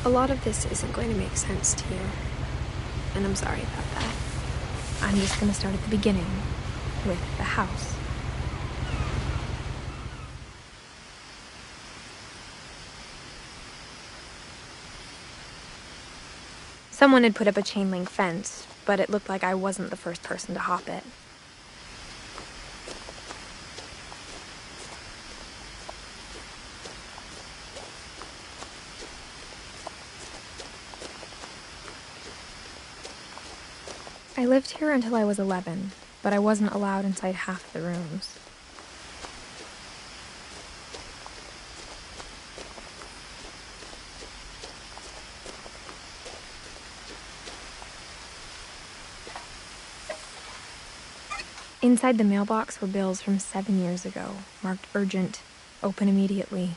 A lot of this isn't going to make sense to you, and I'm sorry about that. I'm just going to start at the beginning, with the house. Someone had put up a chain-link fence, but it looked like I wasn't the first person to hop it. I lived here until I was 11, but I wasn't allowed inside half the rooms. Inside the mailbox were bills from 7 years ago, marked urgent, open immediately.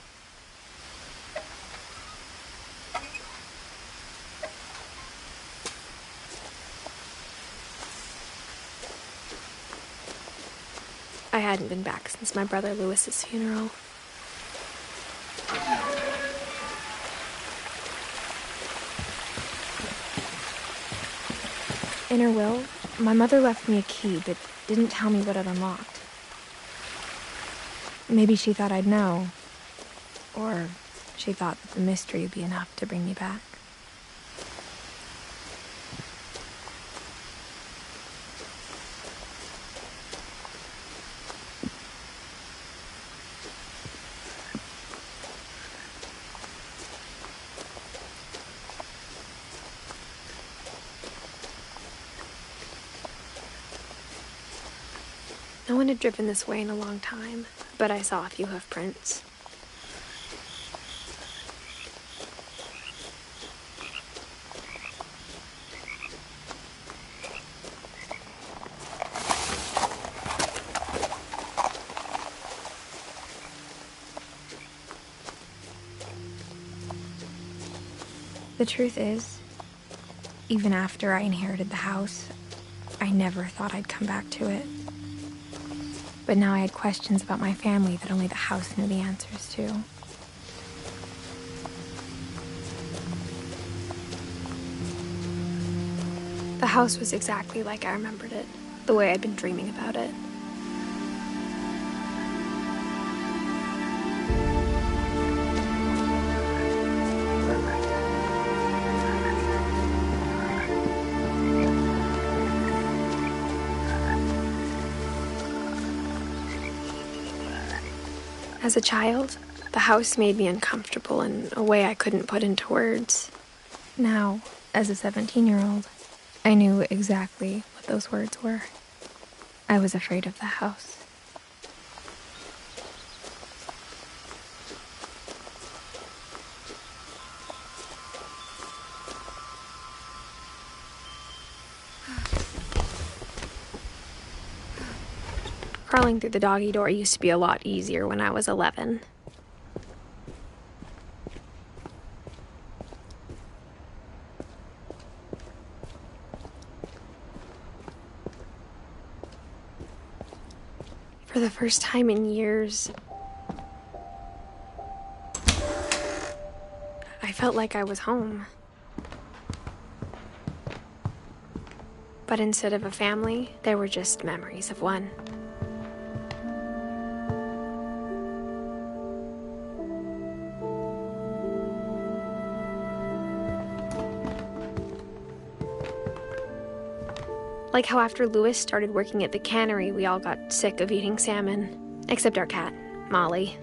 I hadn't been back since my brother Lewis's funeral. In her will, my mother left me a key, but didn't tell me what it unlocked. Maybe she thought I'd know, or she thought that the mystery would be enough to bring me back. No one had driven this way in a long time, but I saw a few hoof prints. The truth is, even after I inherited the house, I never thought I'd come back to it. But now I had questions about my family that only the house knew the answers to. The house was exactly like I remembered it, the way I'd been dreaming about it. As a child, the house made me uncomfortable in a way I couldn't put into words. Now, as a 17-year-old, I knew exactly what those words were. I was afraid of the house. Crawling through the doggy door used to be a lot easier when I was 11. For the first time in years, I felt like I was home. But instead of a family, there were just memories of one. Like how after Lewis started working at the cannery, we all got sick of eating salmon. Except our cat, Molly.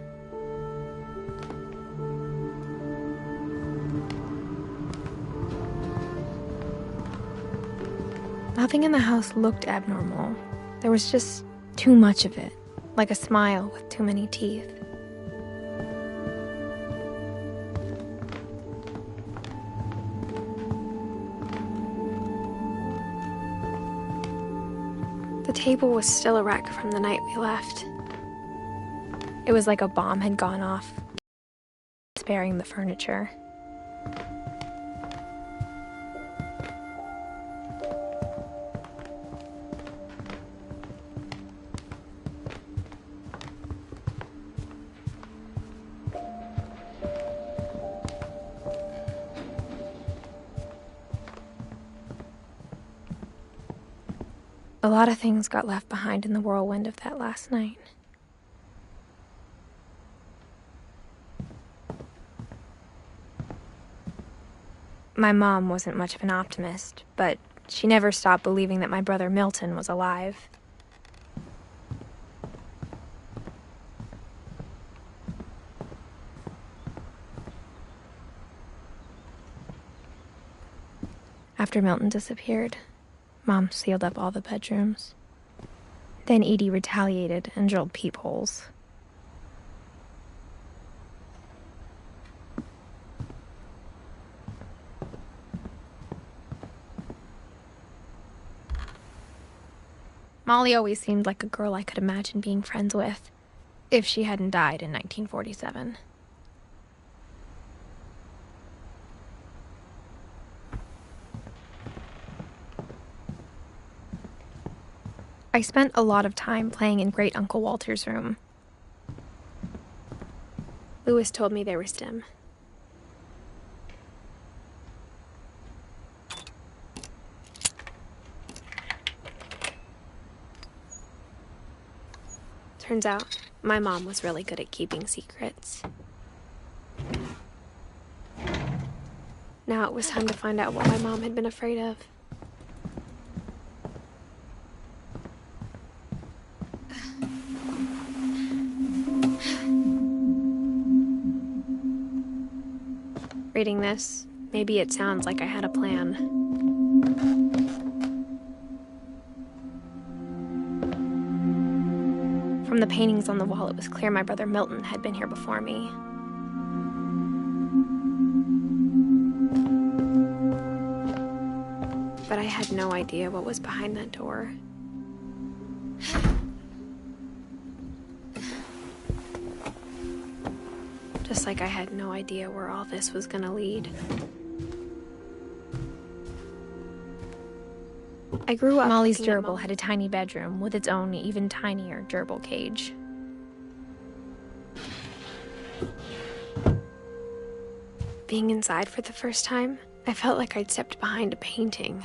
Nothing in the house looked abnormal. There was just too much of it, like a smile with too many teeth. The table was still a wreck from the night we left. It was like a bomb had gone off, sparing the furniture. A lot of things got left behind in the whirlwind of that last night. My mom wasn't much of an optimist, but she never stopped believing that my brother Milton was alive. After Milton disappeared, Mom sealed up all the bedrooms. Then Edie retaliated and drilled peepholes. Molly always seemed like a girl I could imagine being friends with, if she hadn't died in 1947. I spent a lot of time playing in Great Uncle Walter's room. Louis told me they were stem. Turns out, my mom was really good at keeping secrets. Now it was time to find out what my mom had been afraid of. Reading this, maybe it sounds like I had a plan. From the paintings on the wall, it was clear my brother Milton had been here before me. But I had no idea what was behind that door. Just like I had no idea where all this was gonna lead. I grew up. Molly's gerbil had a tiny bedroom with its own even tinier gerbil cage. Being inside for the first time, I felt like I'd stepped behind a painting.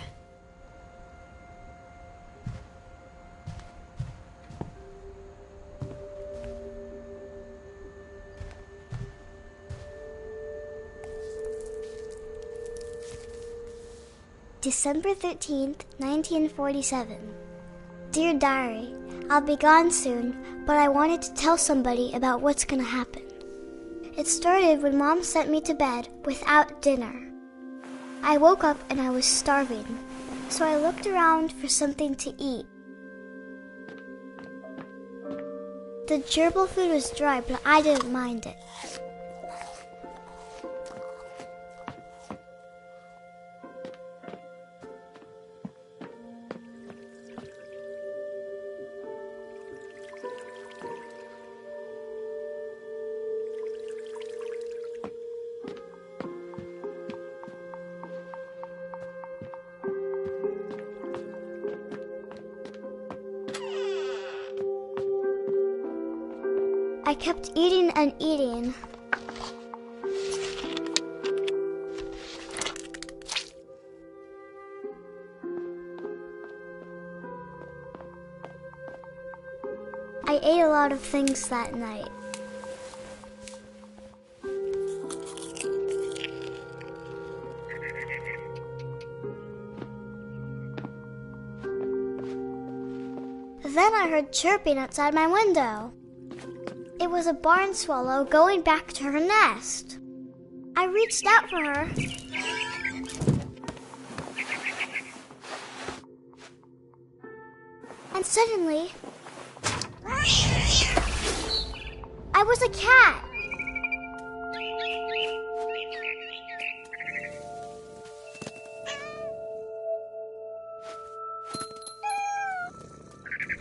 December 13th, 1947. Dear Diary, I'll be gone soon, but I wanted to tell somebody about what's gonna happen. It started when Mom sent me to bed without dinner. I woke up and I was starving, so I looked around for something to eat. The gerbil food was dry, but I didn't mind it. I kept eating and eating. I ate a lot of things that night. Then I heard chirping outside my window. It was a barn swallow going back to her nest. I reached out for her. And suddenly, I was a cat.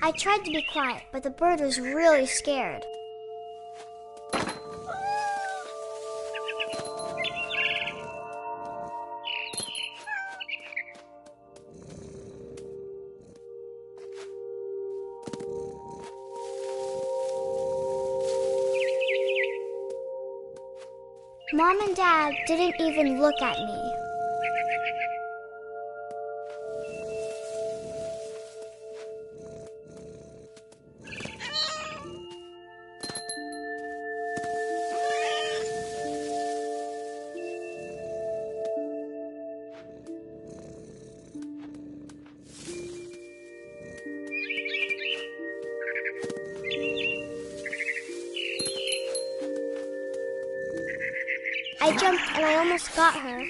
I tried to be quiet, but the bird was really scared. Mom and Dad didn't even look at me. I jumped and I almost got her.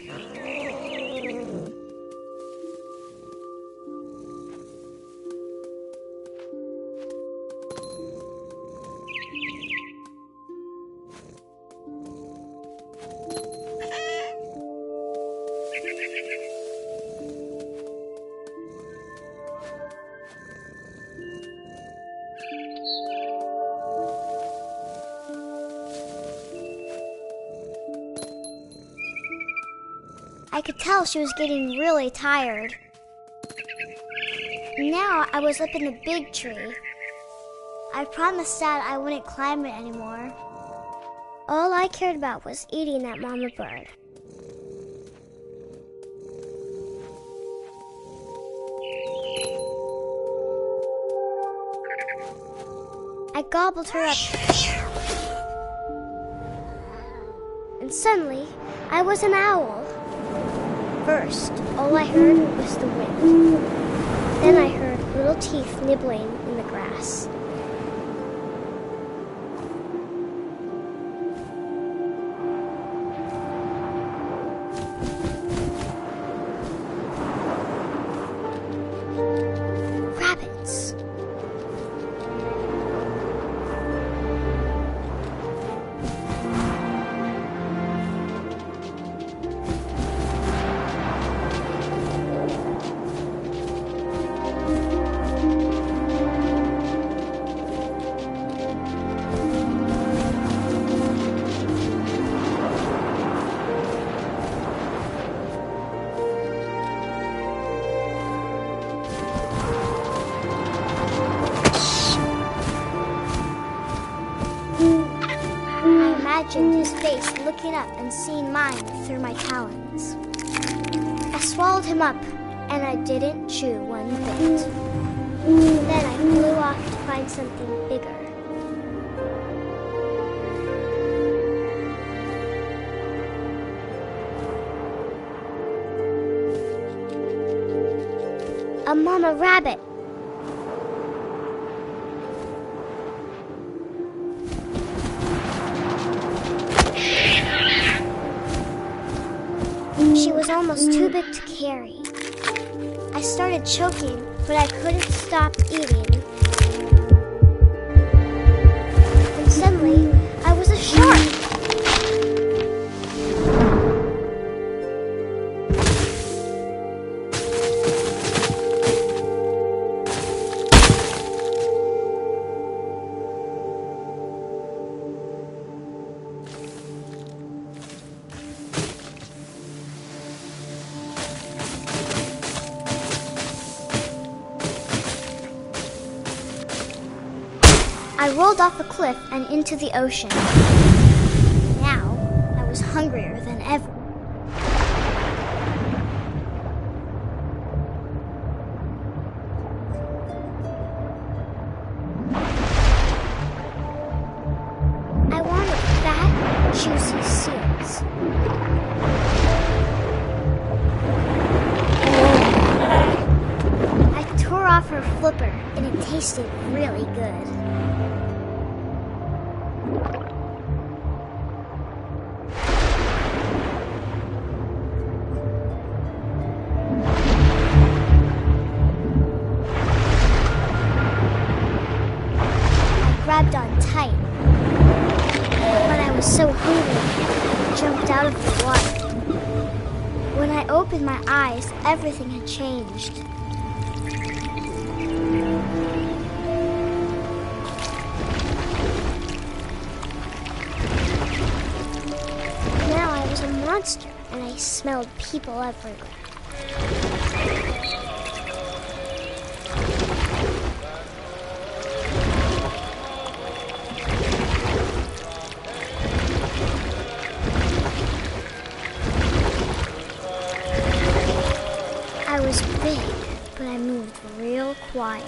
I could tell she was getting really tired. Now I was up in the big tree. I promised Dad I wouldn't climb it anymore. All I cared about was eating that mama bird. I gobbled her up. And suddenly, I was an owl. First, all I heard was the wind. Then I heard little teeth nibbling in the grass. Rabbits. I imagined his face looking up and seeing mine through my talons. I swallowed him up, and I didn't chew one bit. Then I flew off to find something bigger. A mama rabbit. She was almost too big to carry. I started choking, but I couldn't stop eating. And suddenly, I was a shark. I rolled off a cliff and into the ocean. Now, I was hungrier than ever. I wanted fat, juicy seals. I tore off her flipper, and it tasted really good. Grabbed on tight, but I was so hungry, I jumped out of the water. When I opened my eyes, everything had changed. Now I was a monster, and I smelled people everywhere. I was big, but I moved real quiet.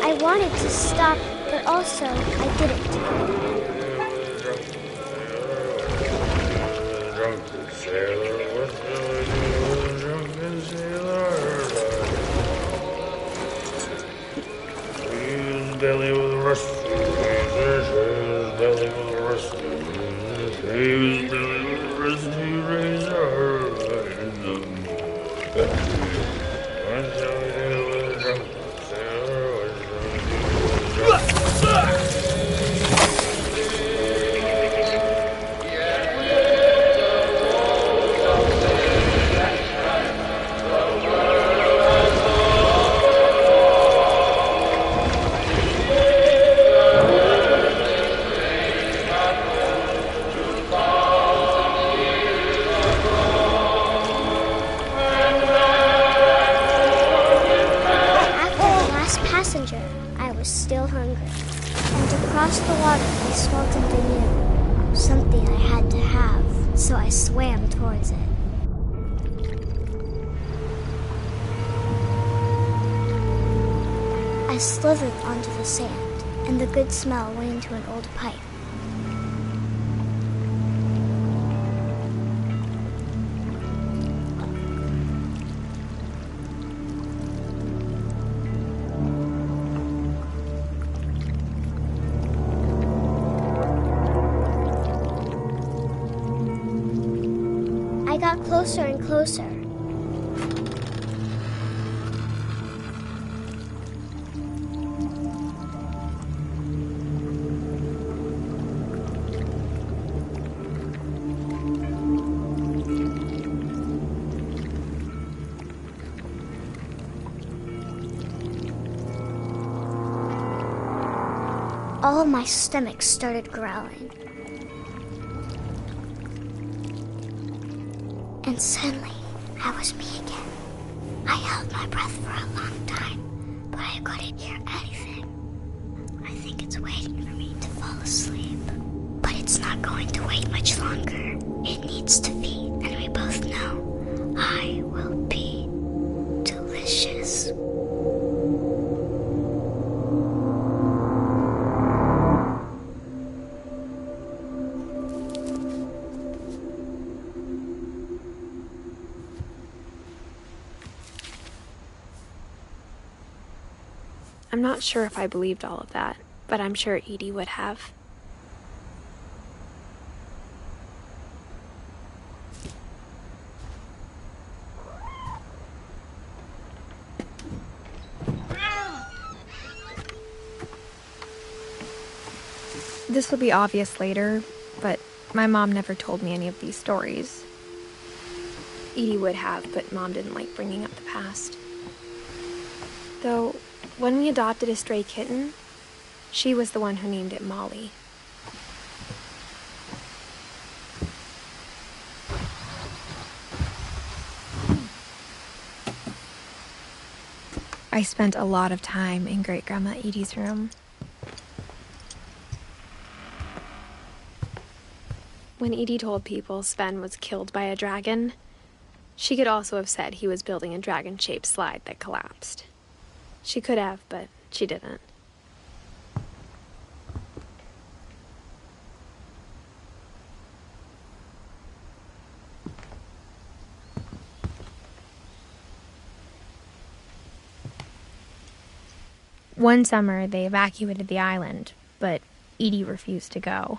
I wanted to stop, but also, I didn't. Belly with a rusty razor, belly with a rusty razor, belly with a rusty Passenger, I was still hungry, and to cross the water I smelled something new, something I had to have, so I swam towards it. I slithered onto the sand, and the good smell went into an old pipe. I got closer and closer. All of my stomach started growling. And suddenly, I was me again. I held my breath for a long time, but I couldn't hear anything. I think it's waiting for me to fall asleep. But it's not going to wait much longer. It needs to feed, and we both know I will be delicious. I'm not sure if I believed all of that, but I'm sure Edie would have. This will be obvious later, but my mom never told me any of these stories. Edie would have, but Mom didn't like bringing up the past. Though, when we adopted a stray kitten, she was the one who named it Molly. I spent a lot of time in Great-Grandma Edie's room. When Edie told people Sven was killed by a dragon, she could also have said he was building a dragon-shaped slide that collapsed. She could have, but she didn't. One summer, they evacuated the island, but Edie refused to go.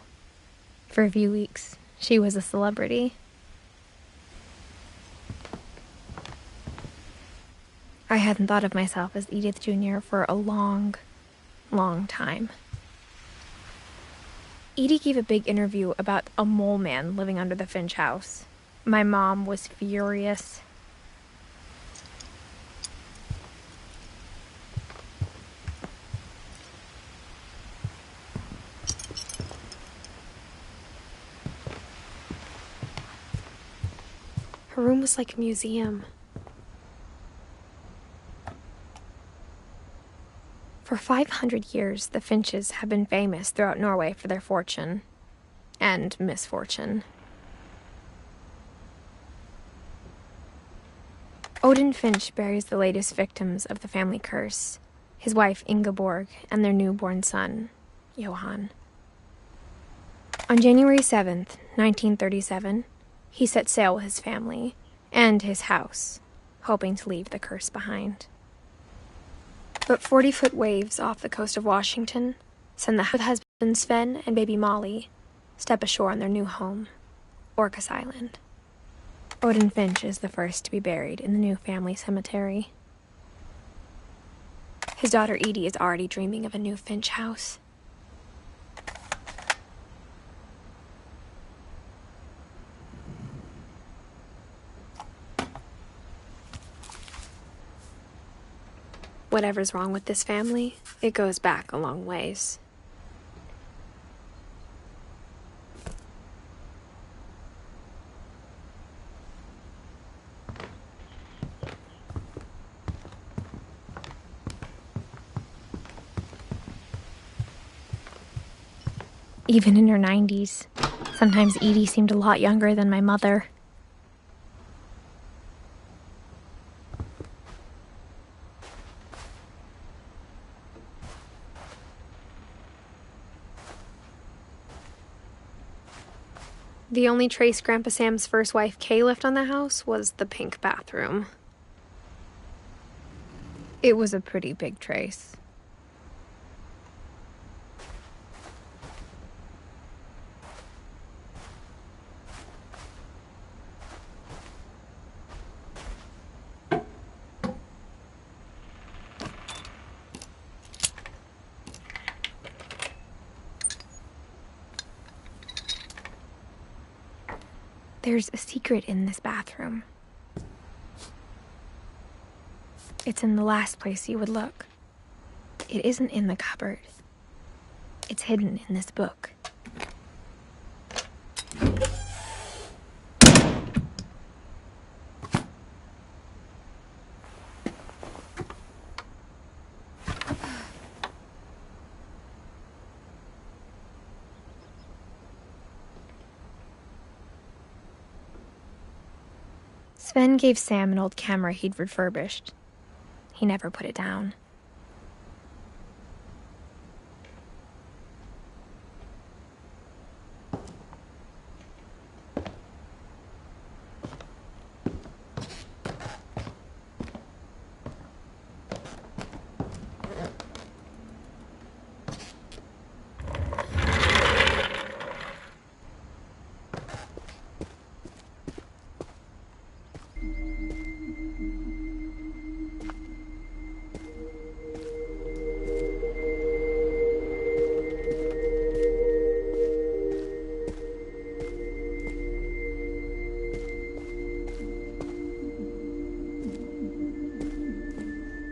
For a few weeks, she was a celebrity. I hadn't thought of myself as Edith Jr. for a long, long time. Edie gave a big interview about a mole man living under the Finch house. My mom was furious. Her room was like a museum. For 500 years, the Finches have been famous throughout Norway for their fortune and misfortune. Odin Finch buries the latest victims of the family curse, his wife Ingeborg and their newborn son, Johann. On January 7th, 1937, he set sail with his family and his house, hoping to leave the curse behind. But 40-foot waves off the coast of Washington send the husband Sven and baby Molly step ashore on their new home, Orcas Island. Odin Finch is the first to be buried in the new family cemetery. His daughter Edith is already dreaming of a new Finch house. Whatever's wrong with this family, it goes back a long ways. Even in her 90s, sometimes Edie seemed a lot younger than my mother. The only trace Grandpa Sam's first wife, Kay, left on the house was the pink bathroom. It was a pretty big trace. There's a secret in this bathroom. It's in the last place you would look. It isn't in the cupboard. It's hidden in this book. Sven gave Sam an old camera he'd refurbished. He never put it down.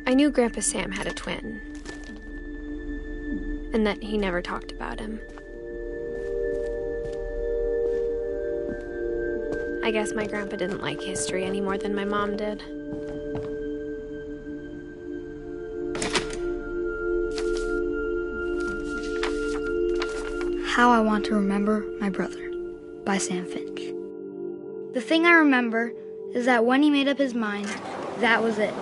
I knew Grandpa Sam had a twin, and that he never talked about him. I guess my grandpa didn't like history any more than my mom did. How I Want to Remember My Brother by Sam Finch. The thing I remember is that when he made up his mind, that was it.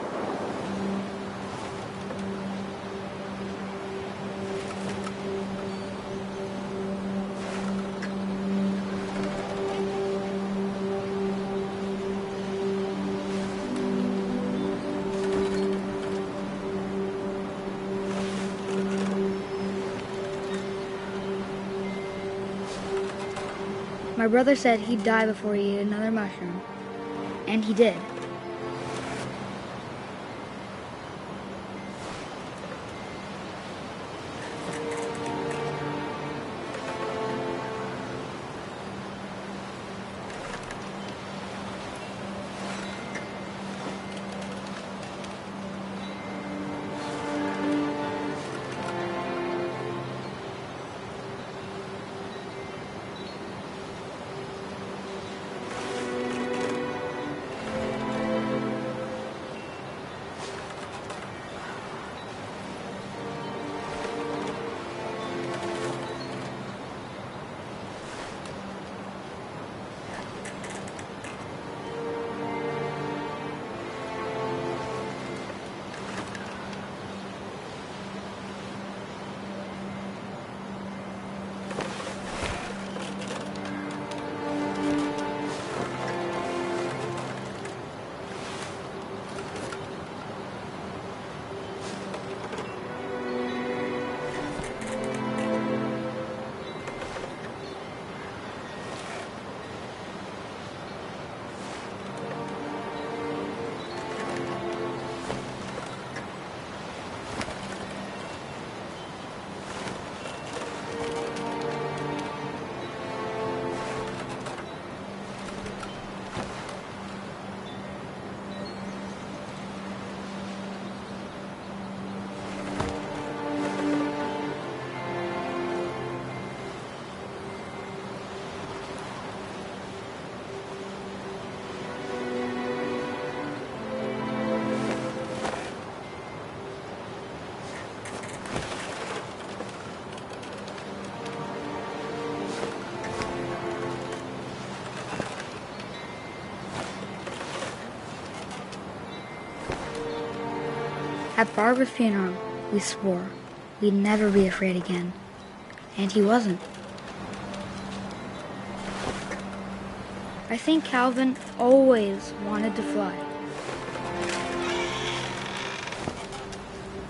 My brother said he'd die before he ate another mushroom, and he did. At Barbara's funeral, we swore we'd never be afraid again. And he wasn't. I think Calvin always wanted to fly.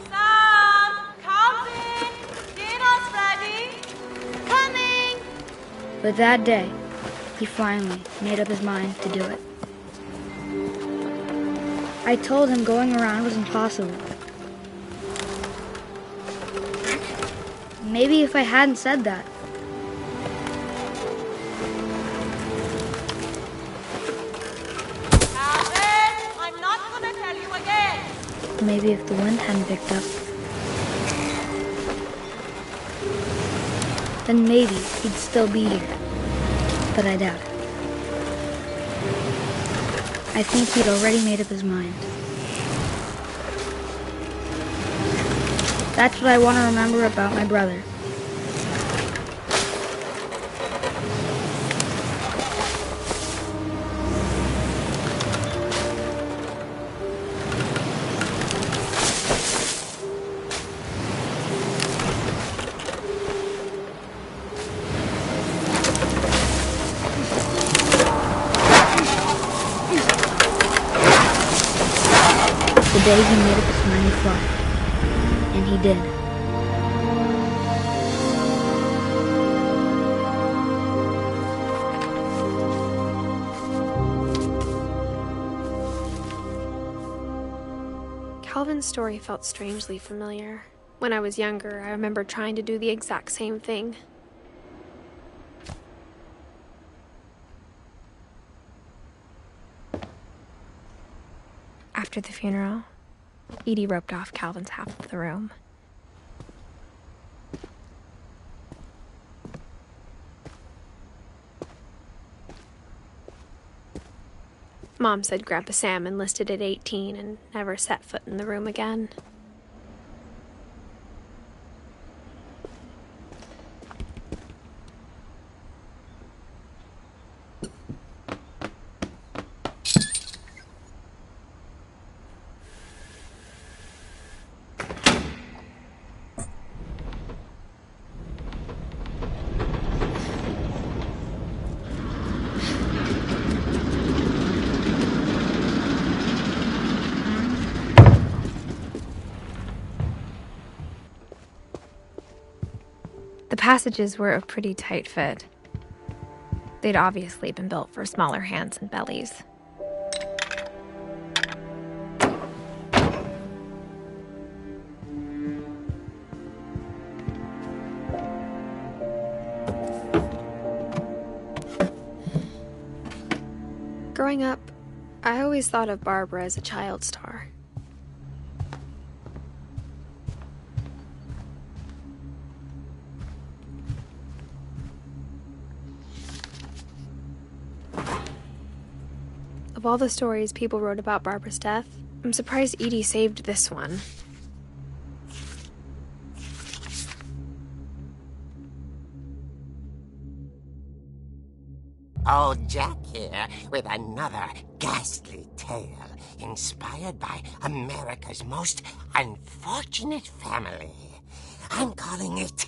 Sam! Calvin! Dinner's ready! Coming! But that day, he finally made up his mind to do it. I told him going around was impossible. Maybe if I hadn't said that, Calvin! I'm not gonna tell you again! maybe if the wind hadn't picked up, then maybe he'd still be here. But I doubt it. I think he'd already made up his mind. That's what I want to remember about my brother. The day he made up his mind to fly. And he did. Calvin's story felt strangely familiar. When I was younger, I remember trying to do the exact same thing. After the funeral, Edie roped off Calvin's half of the room. Mom said Grandpa Sam enlisted at 18 and never set foot in the room again. The passages were a pretty tight fit. They'd obviously been built for smaller hands and bellies. Growing up, I always thought of Barbara as a child star. Of all the stories people wrote about Barbara's death, I'm surprised Edie saved this one. Old Jack here with another ghastly tale inspired by America's most unfortunate family. I'm calling it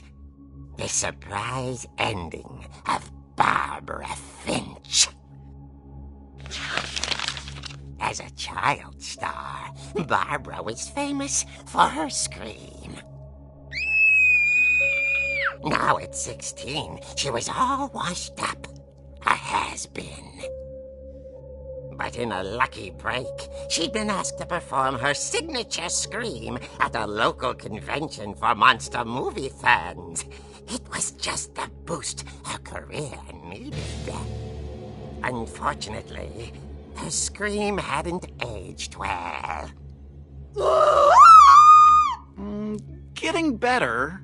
The Surprise Ending of Barbara Finch. As a child star, Barbara was famous for her scream. Now at 16, she was all washed up. A has-been. But in a lucky break, she'd been asked to perform her signature scream at a local convention for monster movie fans. It was just the boost her career needed. Unfortunately, her scream hadn't aged well. Getting better.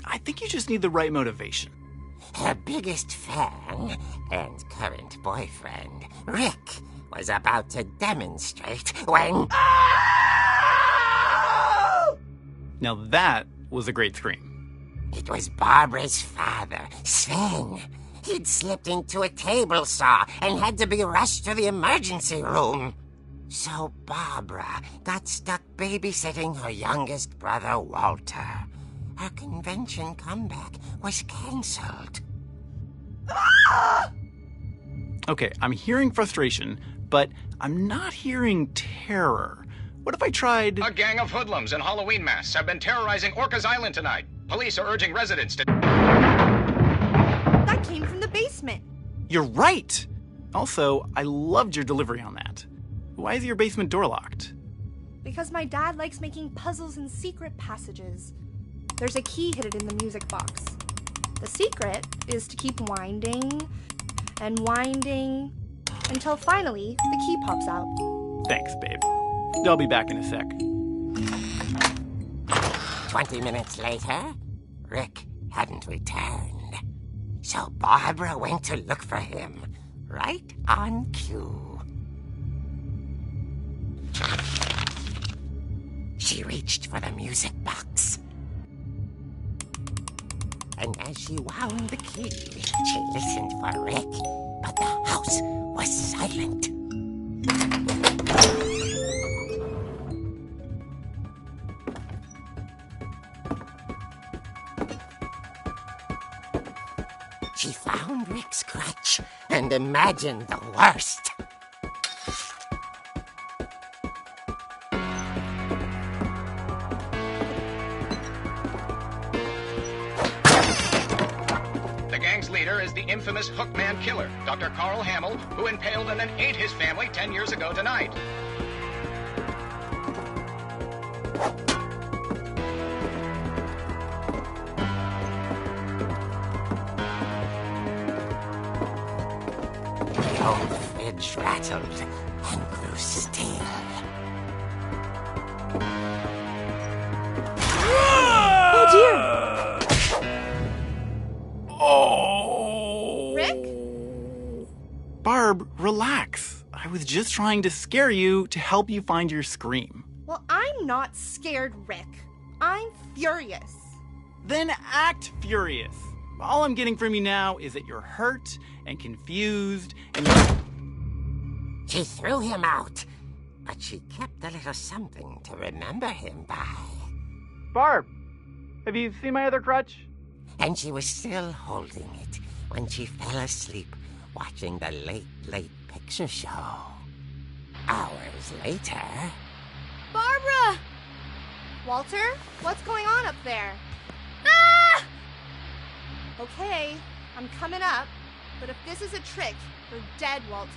I think you just need the right motivation. Her biggest fan and current boyfriend, Rick, was about to demonstrate when... Now that was a great scream. It was Barbara's father, Sven. He'd slipped into a table saw and had to be rushed to the emergency room. So Barbara got stuck babysitting her youngest brother, Walter. Her convention comeback was cancelled. Okay, I'm hearing frustration, but I'm not hearing terror. What if I tried... A gang of hoodlums in Halloween masks have been terrorizing Orcas Island tonight. Police are urging residents to... That came from the basement. You're right! Also, I loved your delivery on that. Why is your basement door locked? Because my dad likes making puzzles and secret passages. There's a key hidden in the music box. The secret is to keep winding and winding until finally the key pops out. Thanks, babe. I'll be back in a sec. 20 minutes later, Rick hadn't returned. So Barbara went to look for him, right on cue. She reached for the music box. And as she wound the key, she listened for Rick, but the house was silent. She found Rick's crutch and imagined the worst. The gang's leader is the infamous Hookman killer, Dr. Carl Hamill, who impaled and then ate his family 10 years ago tonight. The old fridge rattled and grew still. Oh dear! Oh! Rick? Barb, relax. I was just trying to scare you to help you find your scream. Well, I'm not scared, Rick. I'm furious. Then act furious. All I'm getting from you now is that you're hurt and confused and She threw him out, but she kept a little something to remember him by. Barb, have you seen my other crutch? And she was still holding it when she fell asleep watching the late picture show. Hours later... Barbara! Walter, what's going on up there? Ah! Okay, I'm coming up, but if this is a trick, you're dead, Walter.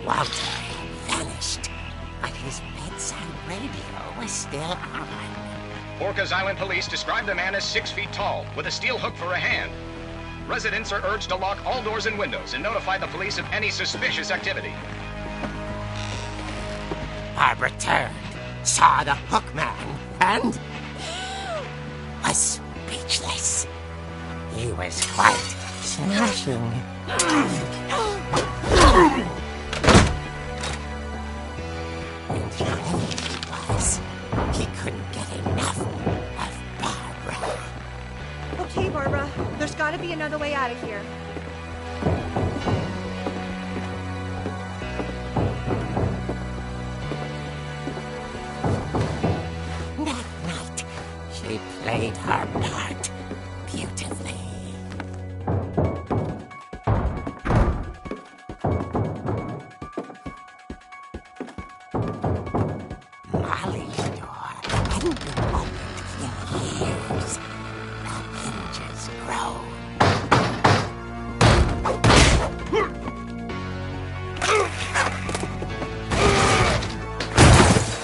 Walter vanished, but his bedside radio was still on. Orcas Island police describe the man as 6 feet tall, with a steel hook for a hand. Residents are urged to lock all doors and windows and notify the police of any suspicious activity. Barbara turned, saw the hook man, and was speechless. He was quite smashing. And he was. He couldn't get enough of Barbara. Okay, Barbara, there's gotta be another way out of here. That night, she played her part beautifully. Molly's door hadn't been opened in years. The hinges groaned.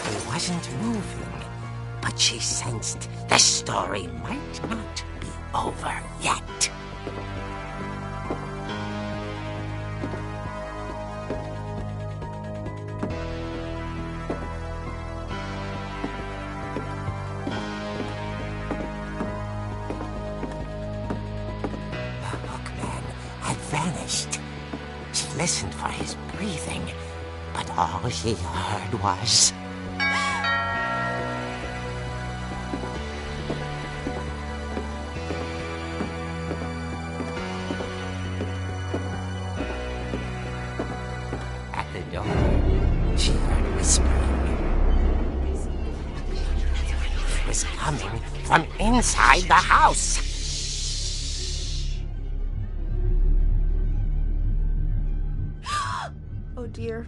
He wasn't moving, but she sensed the story might not be over yet. listened for his breathing, but all she heard was... At the door, she heard whispering. It was coming from inside the house. Oh dear.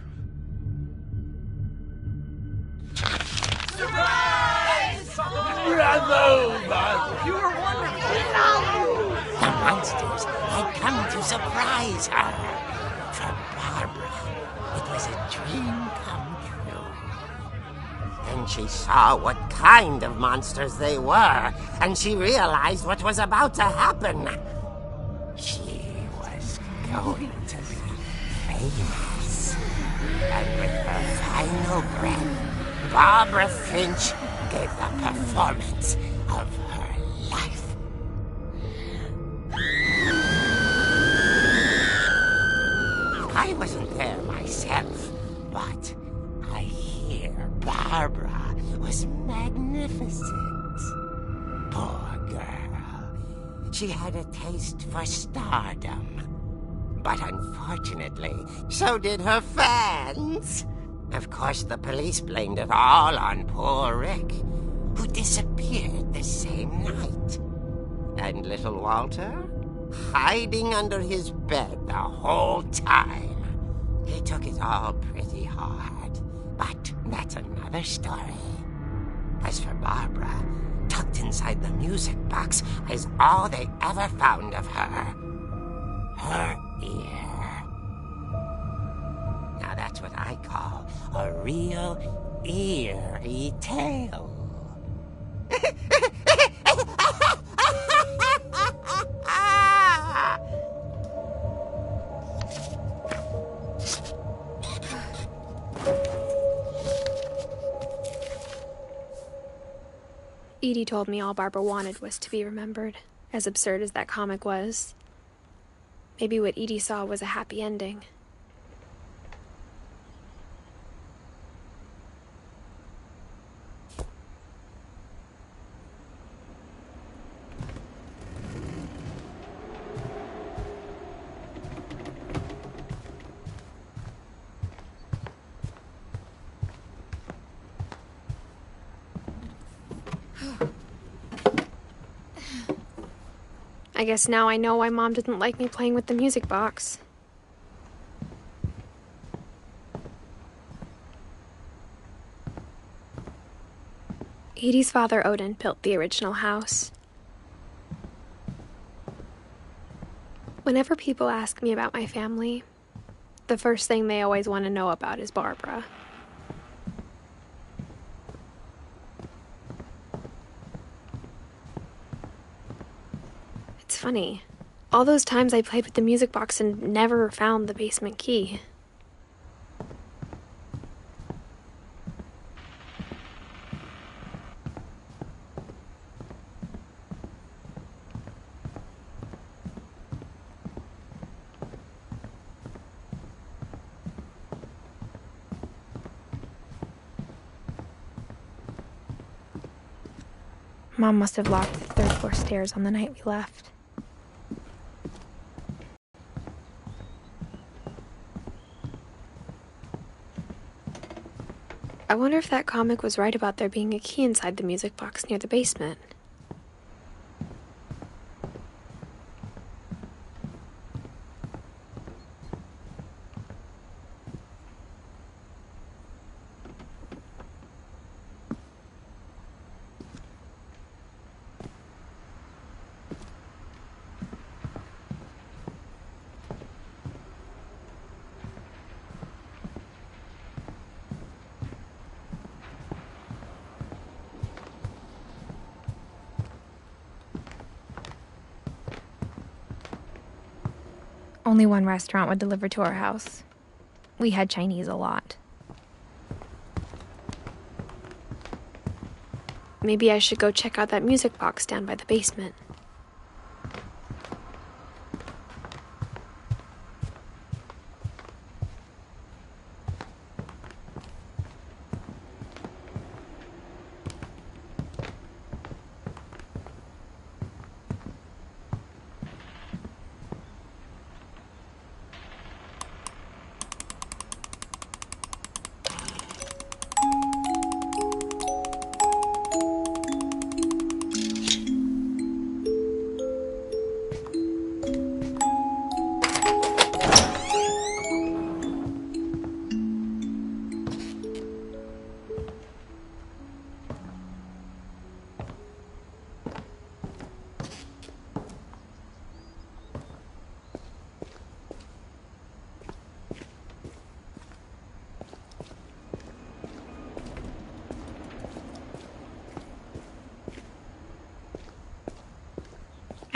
The monsters had come to surprise her. For Barbara, it was a dream come true. Then she saw what kind of monsters they were, and she realized what was about to happen. She was going to be famous. And with her final breath, Barbara Finch gave the performance of her life. I wasn't there myself, but I hear Barbara was magnificent. Poor girl. She had a taste for stardom. But unfortunately, so did her fans. Of course, the police blamed it all on poor Rick, who disappeared the same night. And little Walter? Hiding under his bed the whole time. He took it all pretty hard, but that's another story. As for Barbara, tucked inside the music box is all they ever found of her. Her ear. Now that's what I call a real eerie tale. Edie told me all Barbara wanted was to be remembered, as absurd as that comic was. Maybe what Edie saw was a happy ending. I guess now I know why Mom didn't like me playing with the music box. Edie's father, Odin, built the original house. Whenever people ask me about my family, the first thing they always want to know about is Barbara. It's funny. All those times I played with the music box and never found the basement key. Mom must have locked the third floor stairs on the night we left. I wonder if that comic was right about there being a key inside the music box near the basement. Only one restaurant would deliver to our house. We had Chinese a lot. Maybe I should go check out that music box down by the basement.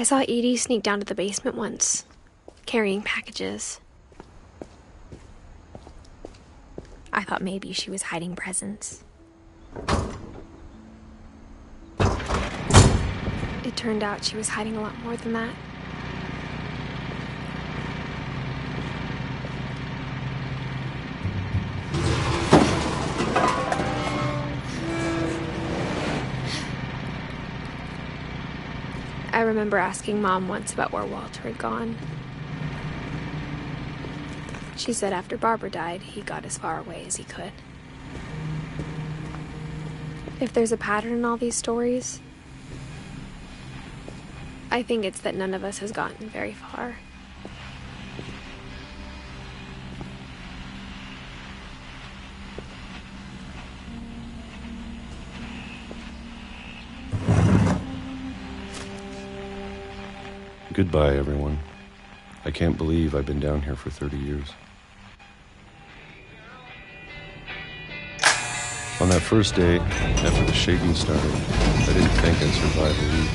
I saw Edie sneak down to the basement once, carrying packages. I thought maybe she was hiding presents. It turned out she was hiding a lot more than that. I remember asking Mom once about where Walter had gone. She said after Barbara died, he got as far away as he could. If there's a pattern in all these stories, I think it's that none of us has gotten very far. Goodbye, everyone. I can't believe I've been down here for 30 years. On that first day, after the shaking started, I didn't think I'd survive a week.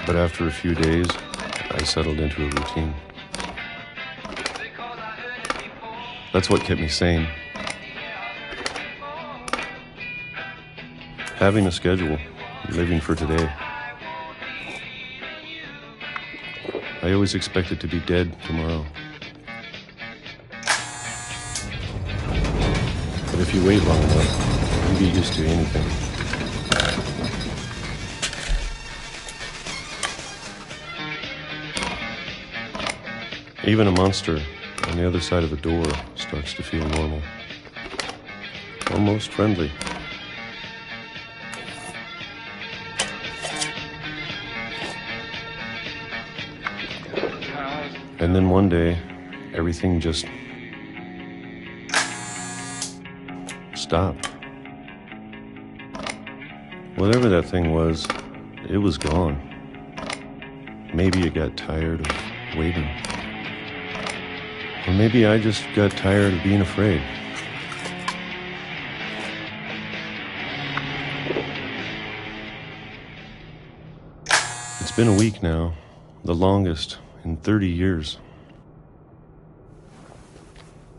But after a few days, I settled into a routine. That's what kept me sane. Having a schedule, living for today. I always expected to be dead tomorrow. But if you wait long enough, you get used to anything. Even a monster on the other side of the door starts to feel normal. Almost friendly. And then one day, everything just stopped. Whatever that thing was, it was gone. Maybe it got tired of waiting. Or maybe I just got tired of being afraid. It's been a week now, the longest in 30 years.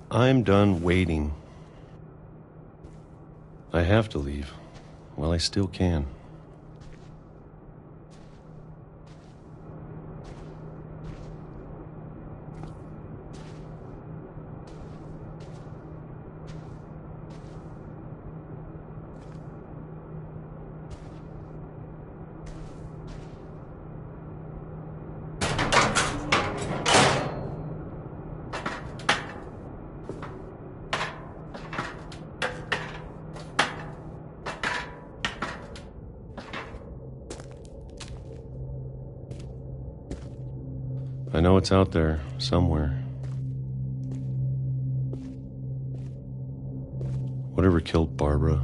I'm done waiting. I have to leave while I still can. I know it's out there, somewhere. Whatever killed Barbara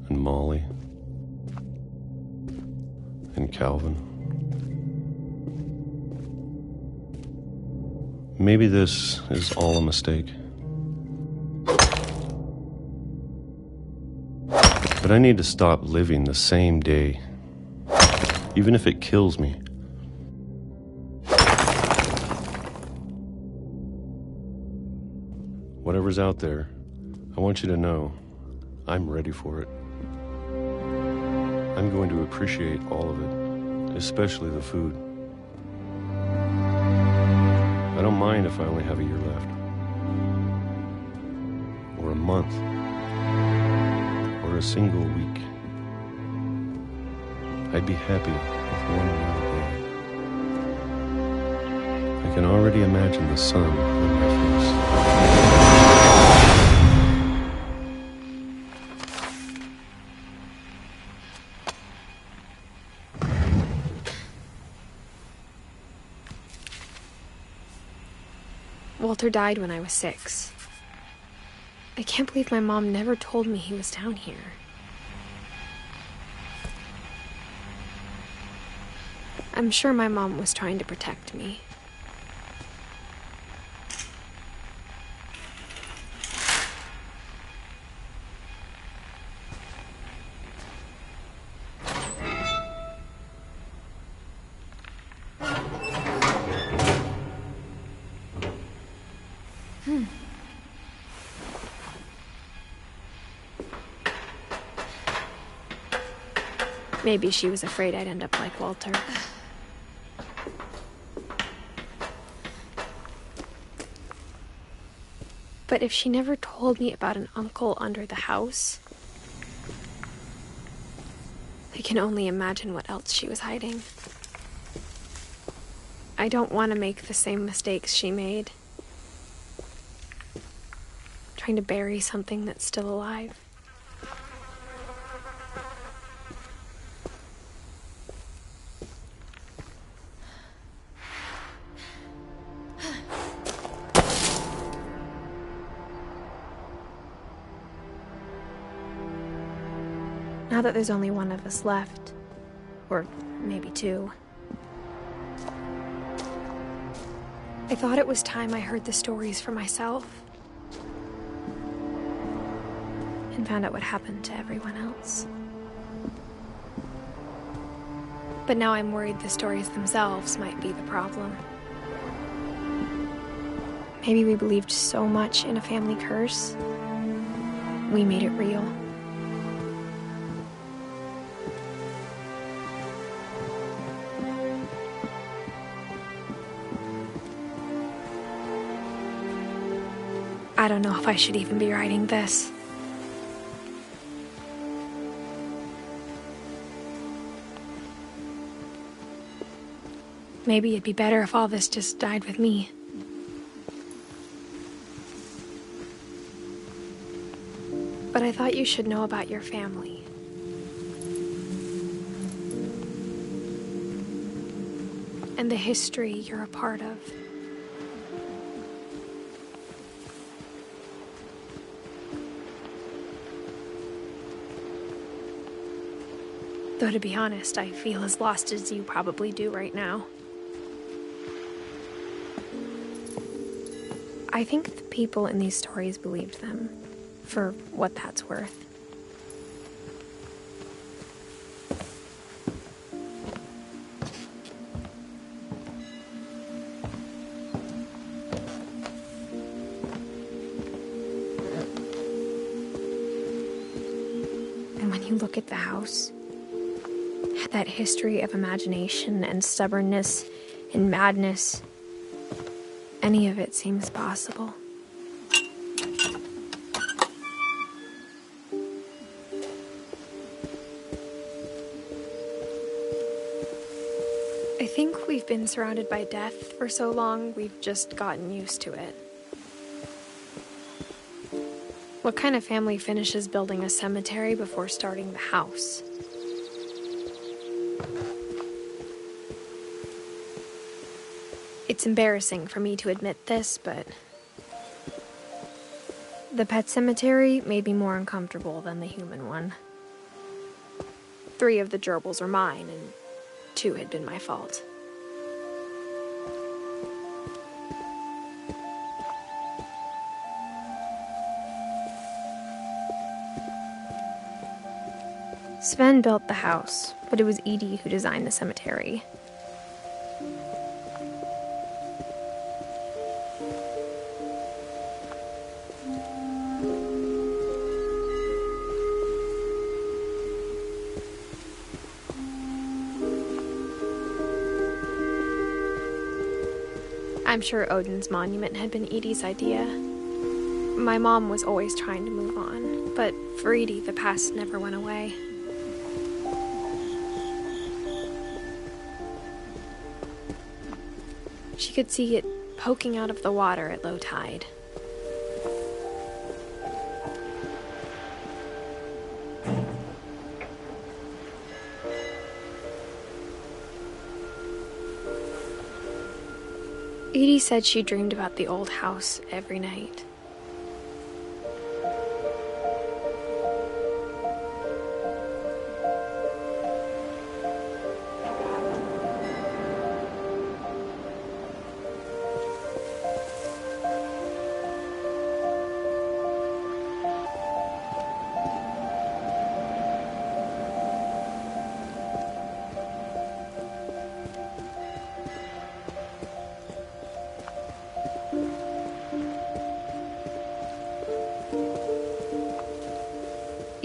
and Molly and Calvin. Maybe this is all a mistake. But I need to stop living the same day. Even if it kills me. Whatever's out there, I want you to know I'm ready for it. I'm going to appreciate all of it, especially the food. I don't mind if I only have a year left. Or a month. Or a single week. I'd be happy with one more day. I can already imagine the sun on my face. Walter died when I was 6. I can't believe my mom never told me he was down here. I'm sure my mom was trying to protect me. Maybe she was afraid I'd end up like Walter. But if she never told me about an uncle under the house, I can only imagine what else she was hiding. I don't want to make the same mistakes she made. Trying to bury something that's still alive. Now that there's only one of us left, or maybe two, I thought it was time I heard the stories for myself and found out what happened to everyone else. But now I'm worried the stories themselves might be the problem. Maybe we believed so much in a family curse, we made it real. I don't know if I should even be writing this. Maybe it'd be better if all this just died with me. But I thought you should know about your family. And the history you're a part of. Though to be honest, I feel as lost as you probably do right now. I think the people in these stories believed them, for what that's worth. And when you look at the house, that history of imagination and stubbornness and madness, any of it seems possible. I think we've been surrounded by death for so long, we've just gotten used to it. What kind of family finishes building a cemetery before starting the house? It's embarrassing for me to admit this, but the pet cemetery made me more uncomfortable than the human one. 3 of the gerbils were mine, and 2 had been my fault. Sven built the house, but it was Edith who designed the cemetery. I'm sure Odin's monument had been Edie's idea. My mom was always trying to move on, but for Edie, the past never went away. She could see it poking out of the water at low tide. Edie said she dreamed about the old house every night.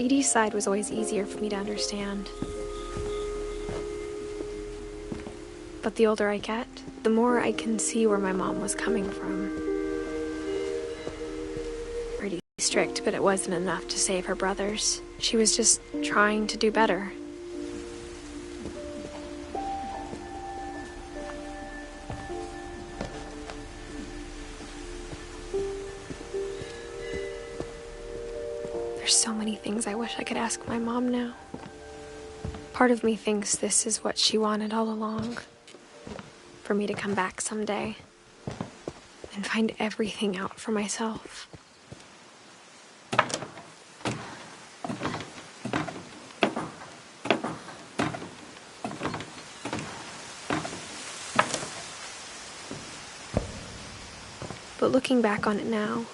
Edie's side was always easier for me to understand. But the older I get, the more I can see where my mom was coming from. Pretty strict, but it wasn't enough to save her brothers. She was just trying to do better. There's so many things I wish I could ask my mom now. Part of me thinks this is what she wanted all along. For me to come back someday and find everything out for myself. But looking back on it now,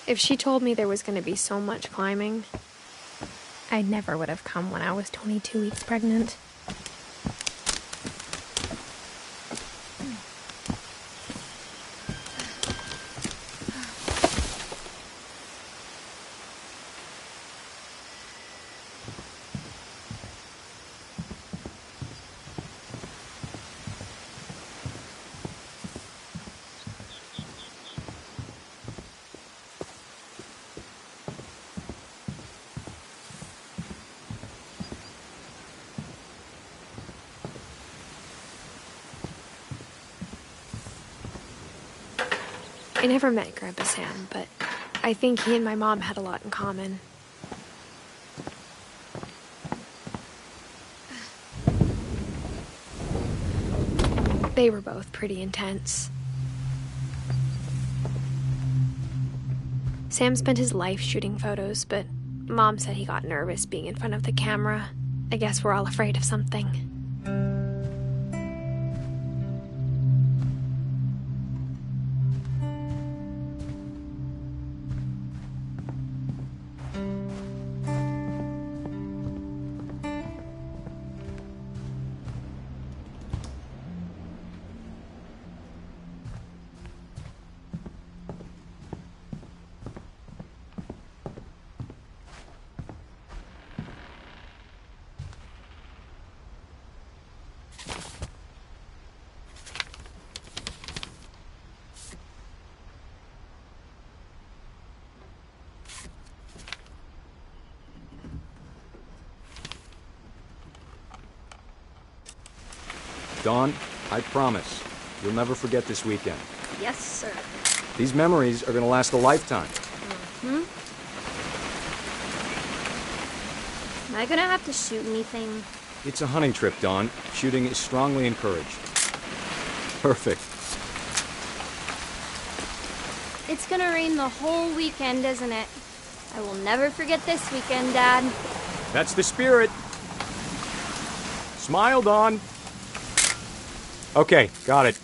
if she told me there was going to be so much climbing, I never would have come when I was 22 weeks pregnant. I never met Grandpa Sam, but I think he and my mom had a lot in common. They were both pretty intense. Sam spent his life shooting photos, but Mom said he got nervous being in front of the camera. I guess we're all afraid of something. Dawn, I promise, you'll never forget this weekend. Yes, sir. These memories are gonna last a lifetime. Am I gonna have to shoot anything? It's a hunting trip, Dawn. Shooting is strongly encouraged. Perfect. It's gonna rain the whole weekend, isn't it? I will never forget this weekend, Dad. That's the spirit. Smile, Dawn. Okay, got it.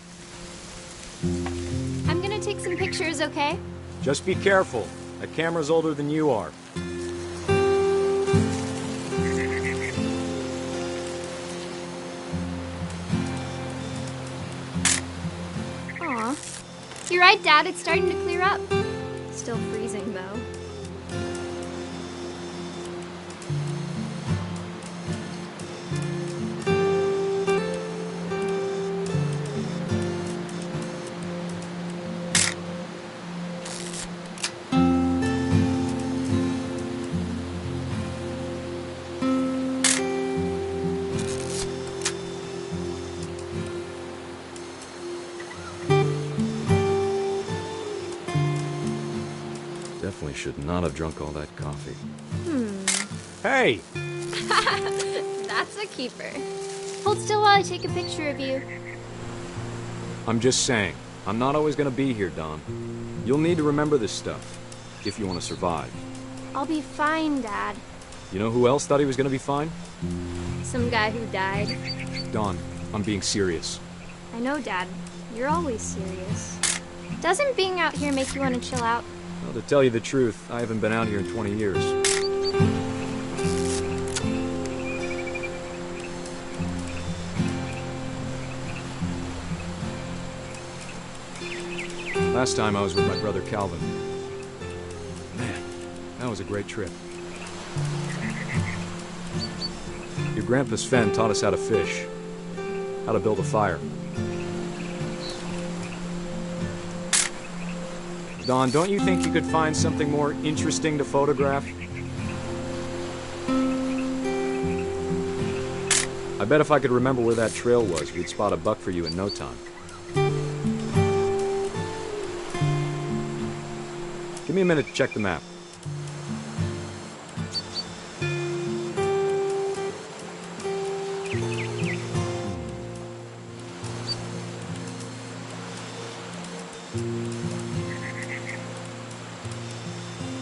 I'm gonna take some pictures, okay? Just be careful. That camera's older than you are. Aw. You're right, Dad. It's starting to clear up. Still freezing, though. Definitely should not have drunk all that coffee. Hey! That's a keeper. Hold still while I take a picture of you. I'm just saying, I'm not always gonna be here, Dawn. You'll need to remember this stuff, if you want to survive. I'll be fine, Dad. You know who else thought he was gonna be fine? Some guy who died. Dawn, I'm being serious. I know, Dad. You're always serious. Doesn't being out here make you want to chill out? Well, to tell you the truth, I haven't been out here in 20 years. Last time I was with my brother Calvin. was a great trip. Your grandpa Sven taught us how to fish, how to build a fire. Don, don't you think you could find something more interesting to photograph? I bet if I could remember where that trail was, we'd spot a buck for you in no time. Give me a minute to check the map.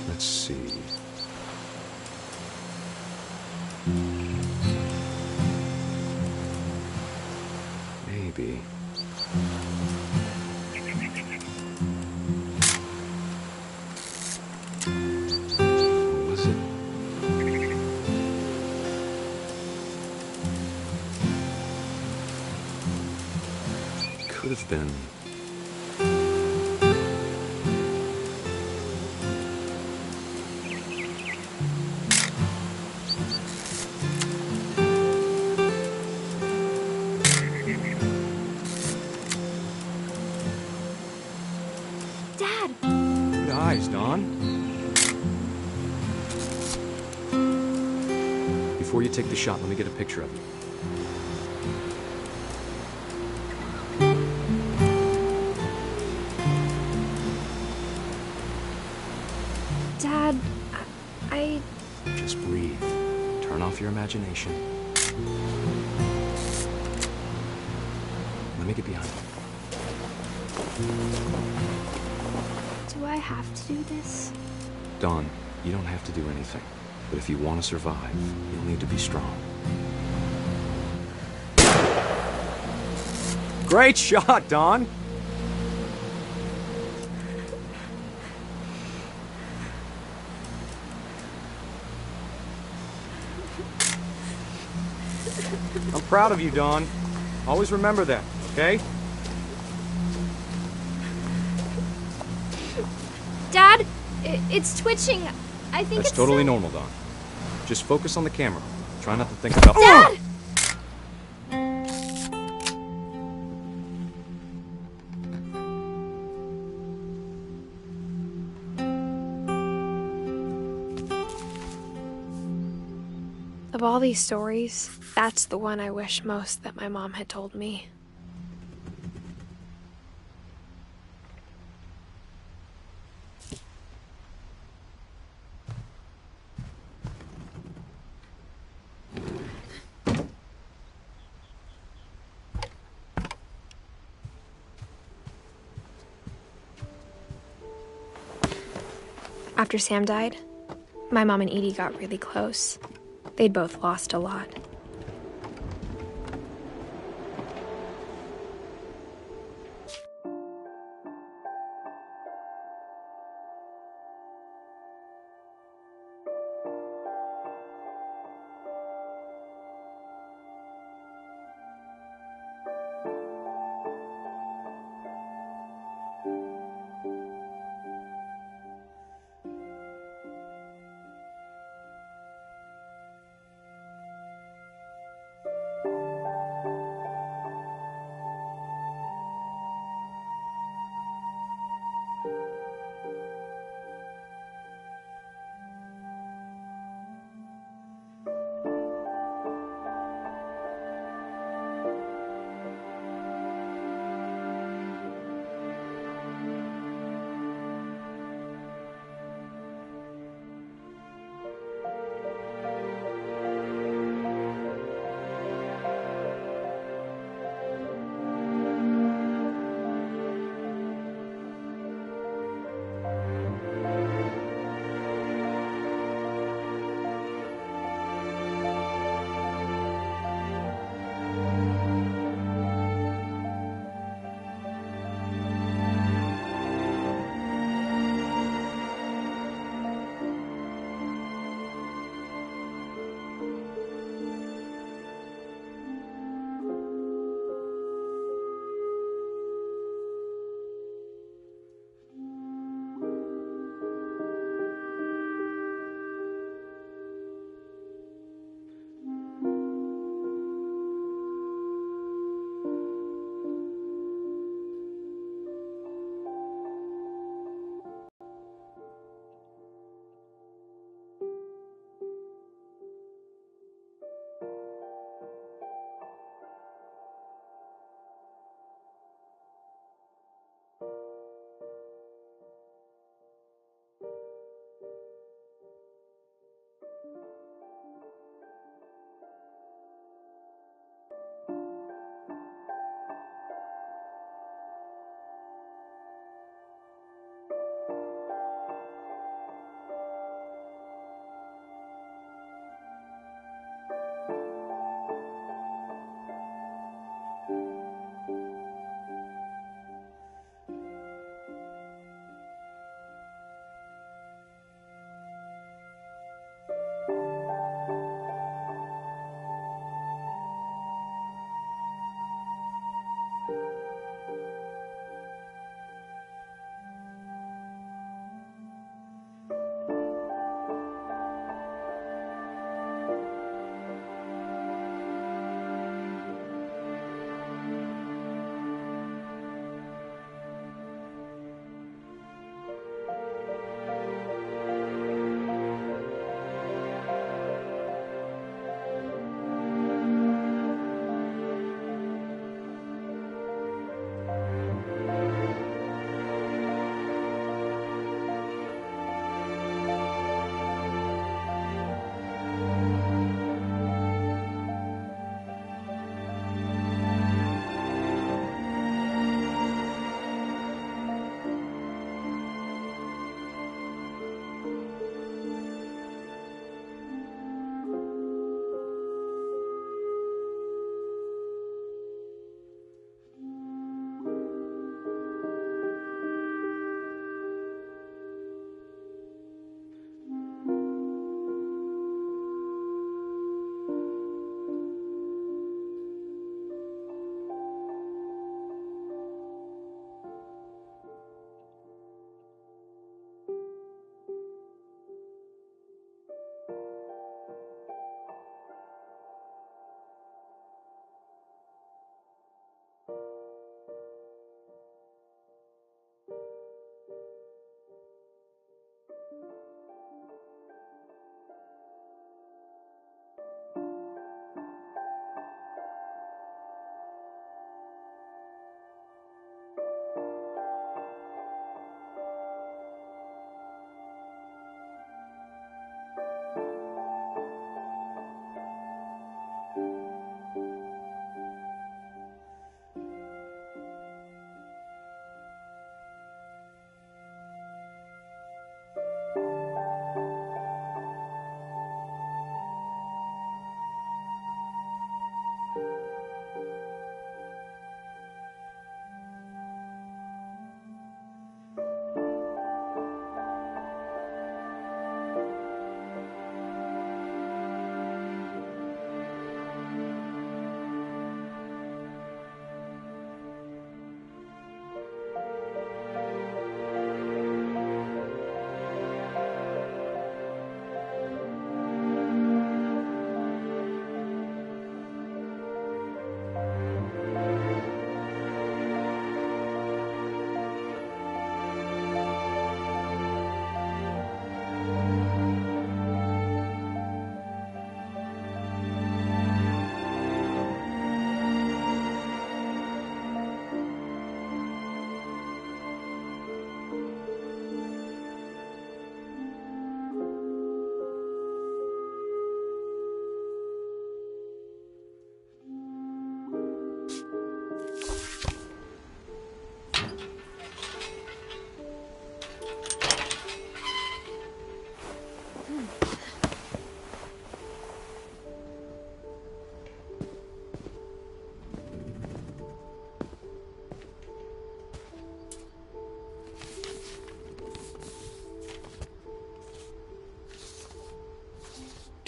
Let's see. Maybe. Was it? Could have been. Dad! Good eyes, Don. Before you take the shot, let me get a picture of you. Dad, I... Just breathe. Turn off your imagination. Let me get behind you. Do I have to do this? Don, you don't have to do anything. But if you want to survive, you'll need to be strong. Great shot, Don! I'm proud of you, Don. Always remember that, okay? Dad, it's twitching. I think That's it's totally normal, Don. Just focus on the camera. Try not to think about... Dad! Of all these stories, that's the one I wish most that my mom had told me. After Sam died, my mom and Edie got really close. They'd both lost a lot.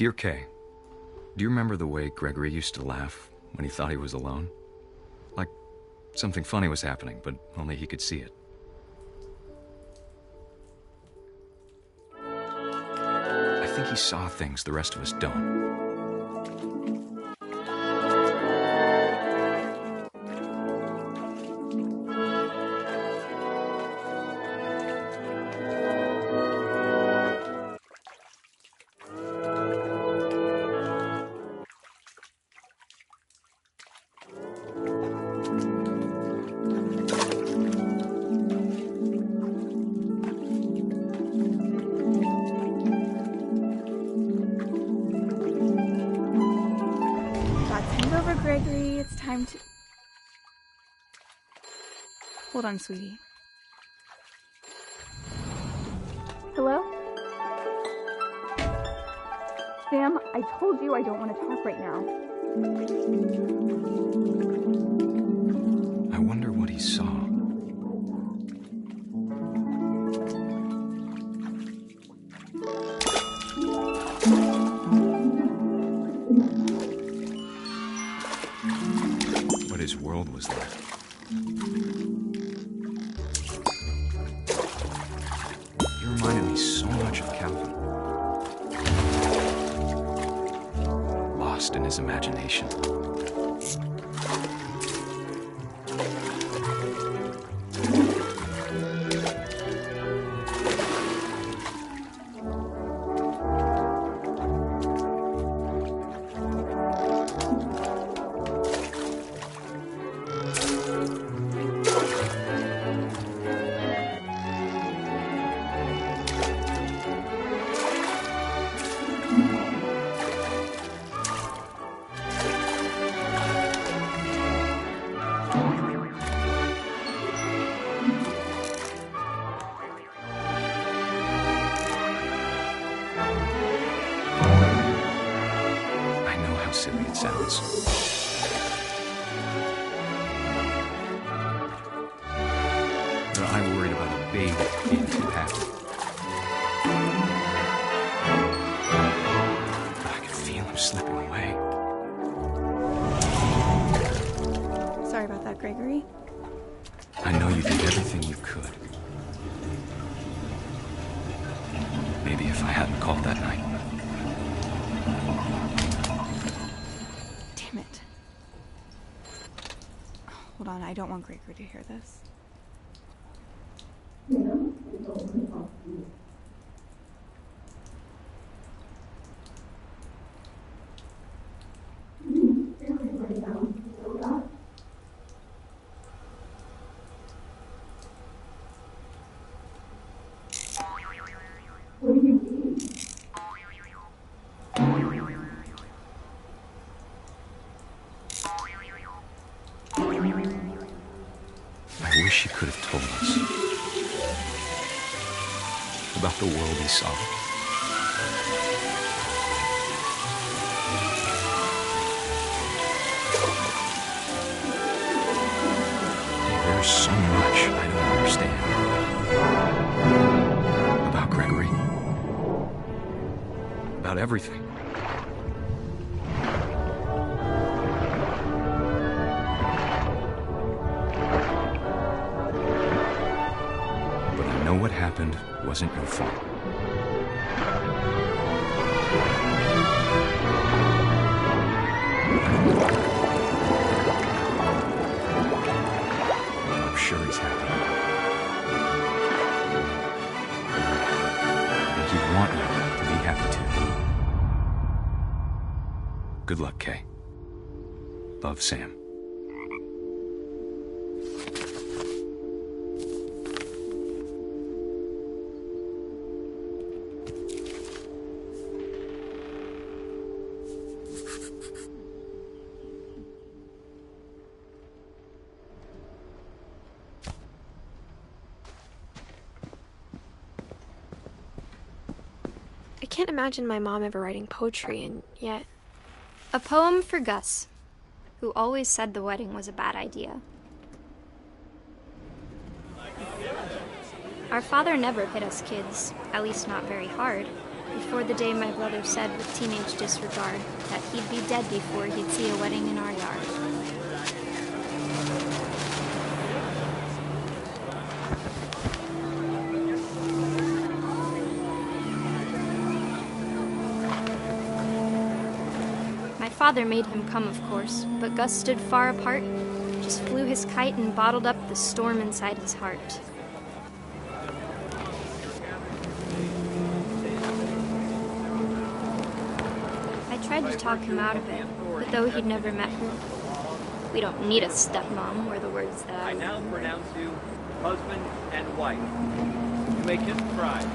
Dear Kay, do you remember the way Gregory used to laugh when he thought he was alone? Like something funny was happening, but only he could see it. I think he saw things the rest of us don't. Gregory, it's time to... Hold on, sweetie. Hello? Sam, I told you I don't want to talk right now. I wonder what he saw. What his world was like. He reminded me so much of Calvin. Lost in his imagination. Silly it sounds. But I worried about a baby being too happy. But I could feel him slipping away. Sorry about that, Gregory. I know you did everything you could. Maybe if I hadn't called that night. Damn it. Hold on, I don't want Gregory to hear this. I wish he could have told us about the world he saw. There's so much I don't understand about Gregory, about everything. What happened wasn't your fault. I'm sure he's happy. And he'd want you to be happy too. Good luck, Kay. Love, Sam. I can't imagine my mom ever writing poetry, and yet... A poem for Gus, who always said the wedding was a bad idea. Our father never hit us kids, at least not very hard. before the day my brother said with teenage disregard that he'd be dead before he'd see a wedding in our yard. My father made him come, of course, but Gus stood far apart, just flew his kite and bottled up the storm inside his heart. I tried to talk him out of it, but though he'd never met her, we don't need a stepmom, were the words that I now pronounce you husband and wife. You may kiss the bride.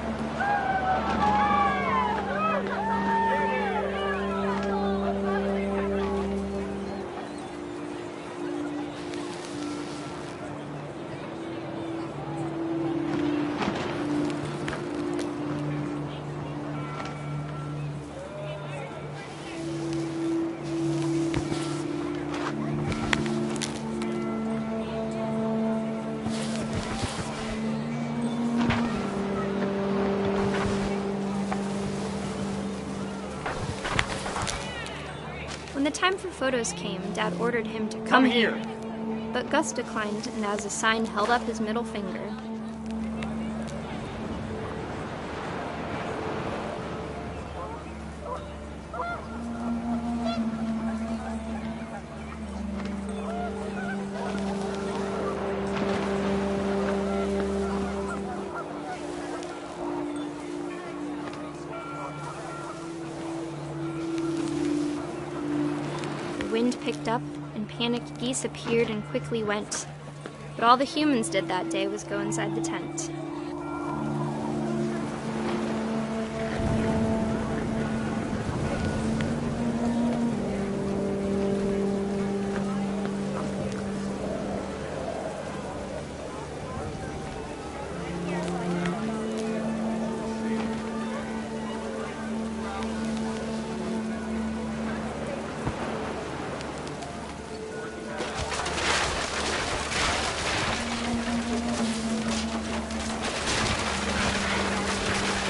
When the time for photos came, Dad ordered him to come here. But Gus declined and as a sign held up his middle finger. The wind picked up, and panicked geese appeared and quickly went. But all the humans did that day was go inside the tent.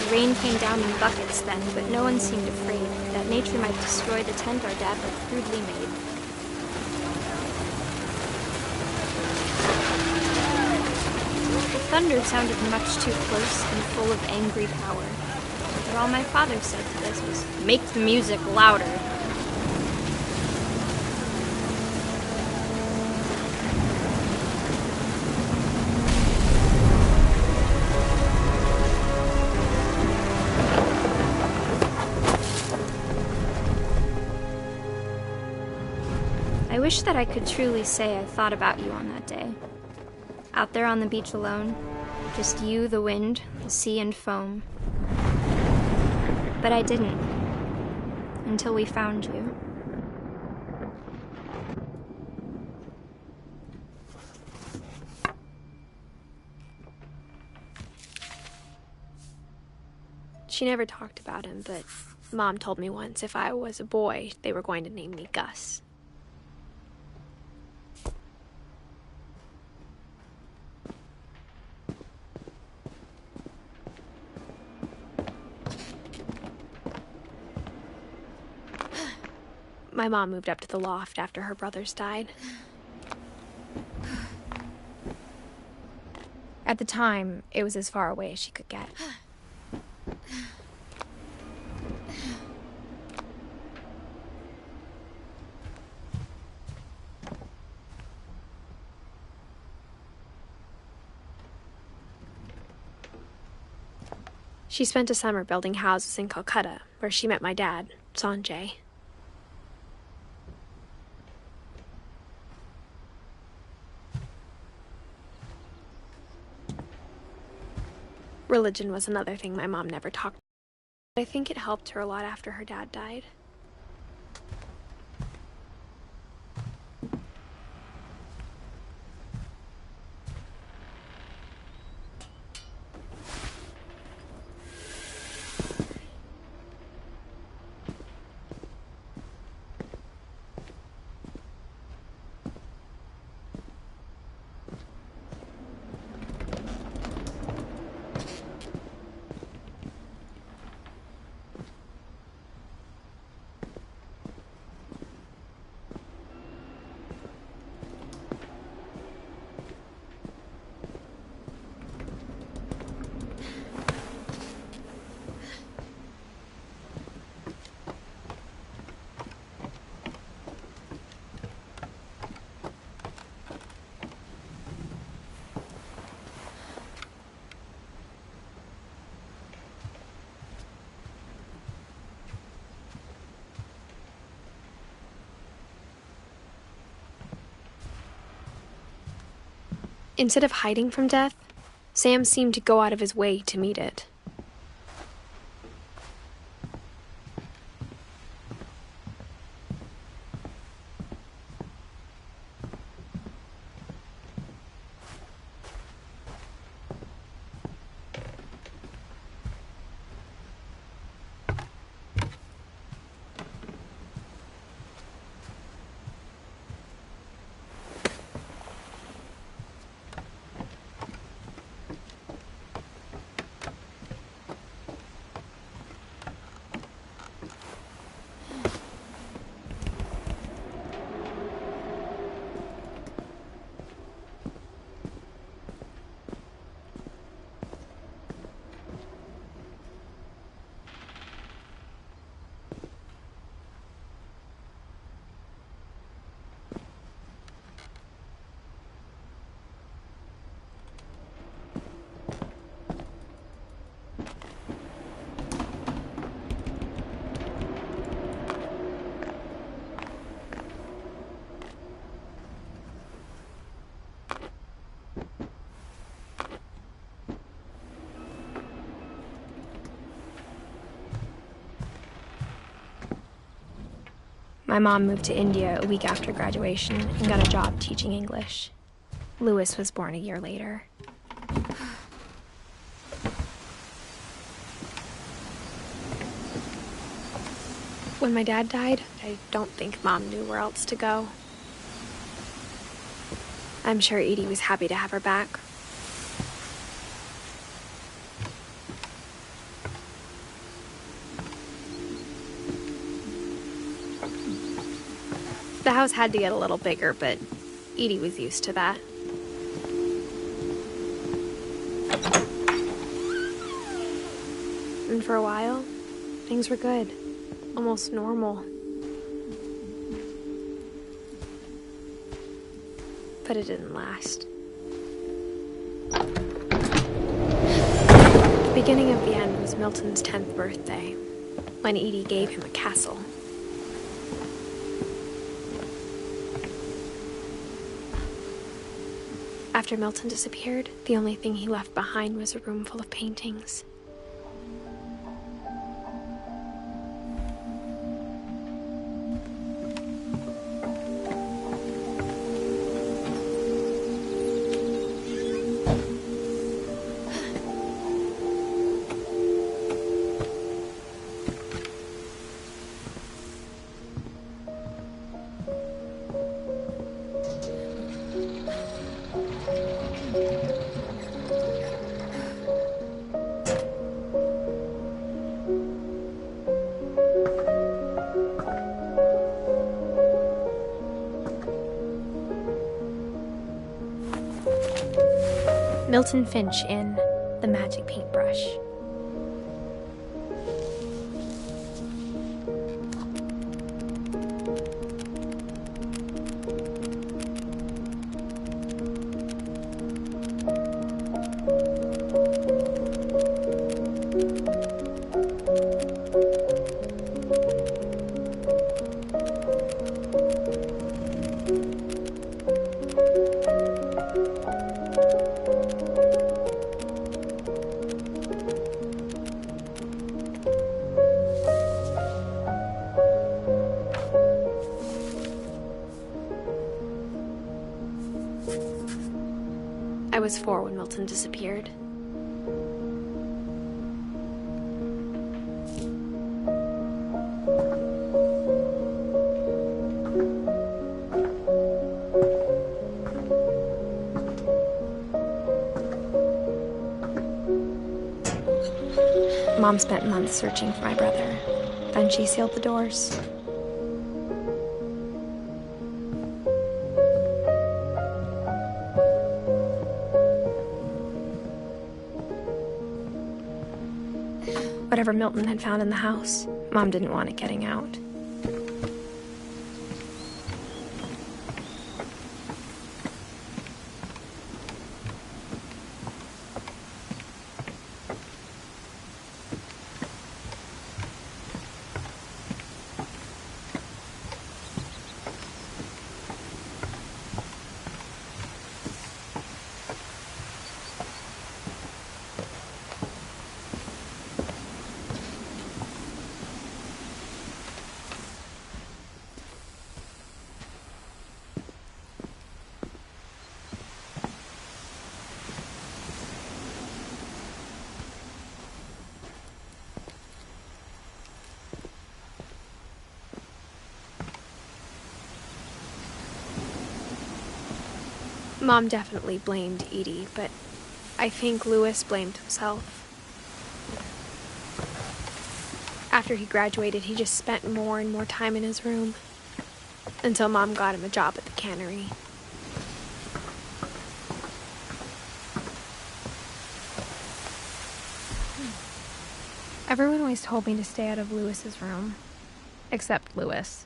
Rain came down in buckets then, but no one seemed afraid that nature might destroy the tent our dad had crudely made. The thunder sounded much too close and full of angry power. But all my father said to this was, "Make the music louder." I wish that I could truly say I thought about you on that day. Out there on the beach alone, just you, the wind, the sea, and foam. But I didn't, until we found you. She never talked about him, but Mom told me once if I was a boy, they were going to name me Gus. My mom moved up to the loft after her brothers died. At the time, it was as far away as she could get. She spent a summer building houses in Calcutta, where she met my dad, Sanjay. Religion was another thing my mom never talked about. I think it helped her a lot after her dad died. Instead of hiding from death, Sam seemed to go out of his way to meet it. My mom moved to India a week after graduation and got a job teaching English. Louis was born a year later. When my dad died, I don't think Mom knew where else to go. I'm sure Edie was happy to have her back. The house had to get a little bigger, but Edie was used to that. And for a while, things were good. Almost normal. But it didn't last. The beginning of the end was Milton's 10th birthday, when Edie gave him a castle. After Milton disappeared, the only thing he left behind was a room full of paintings. Milton Finch in The Magic Paintbrush. I was 4 when Milton disappeared. Mom spent months searching for my brother. Then she sealed the doors. Whatever Milton had found in the house, Mom didn't want it getting out. Mom definitely blamed Edie, but I think Louis blamed himself. After he graduated, he just spent more and more time in his room, until Mom got him a job at the cannery. Everyone always told me to stay out of Louis's room, except Louis.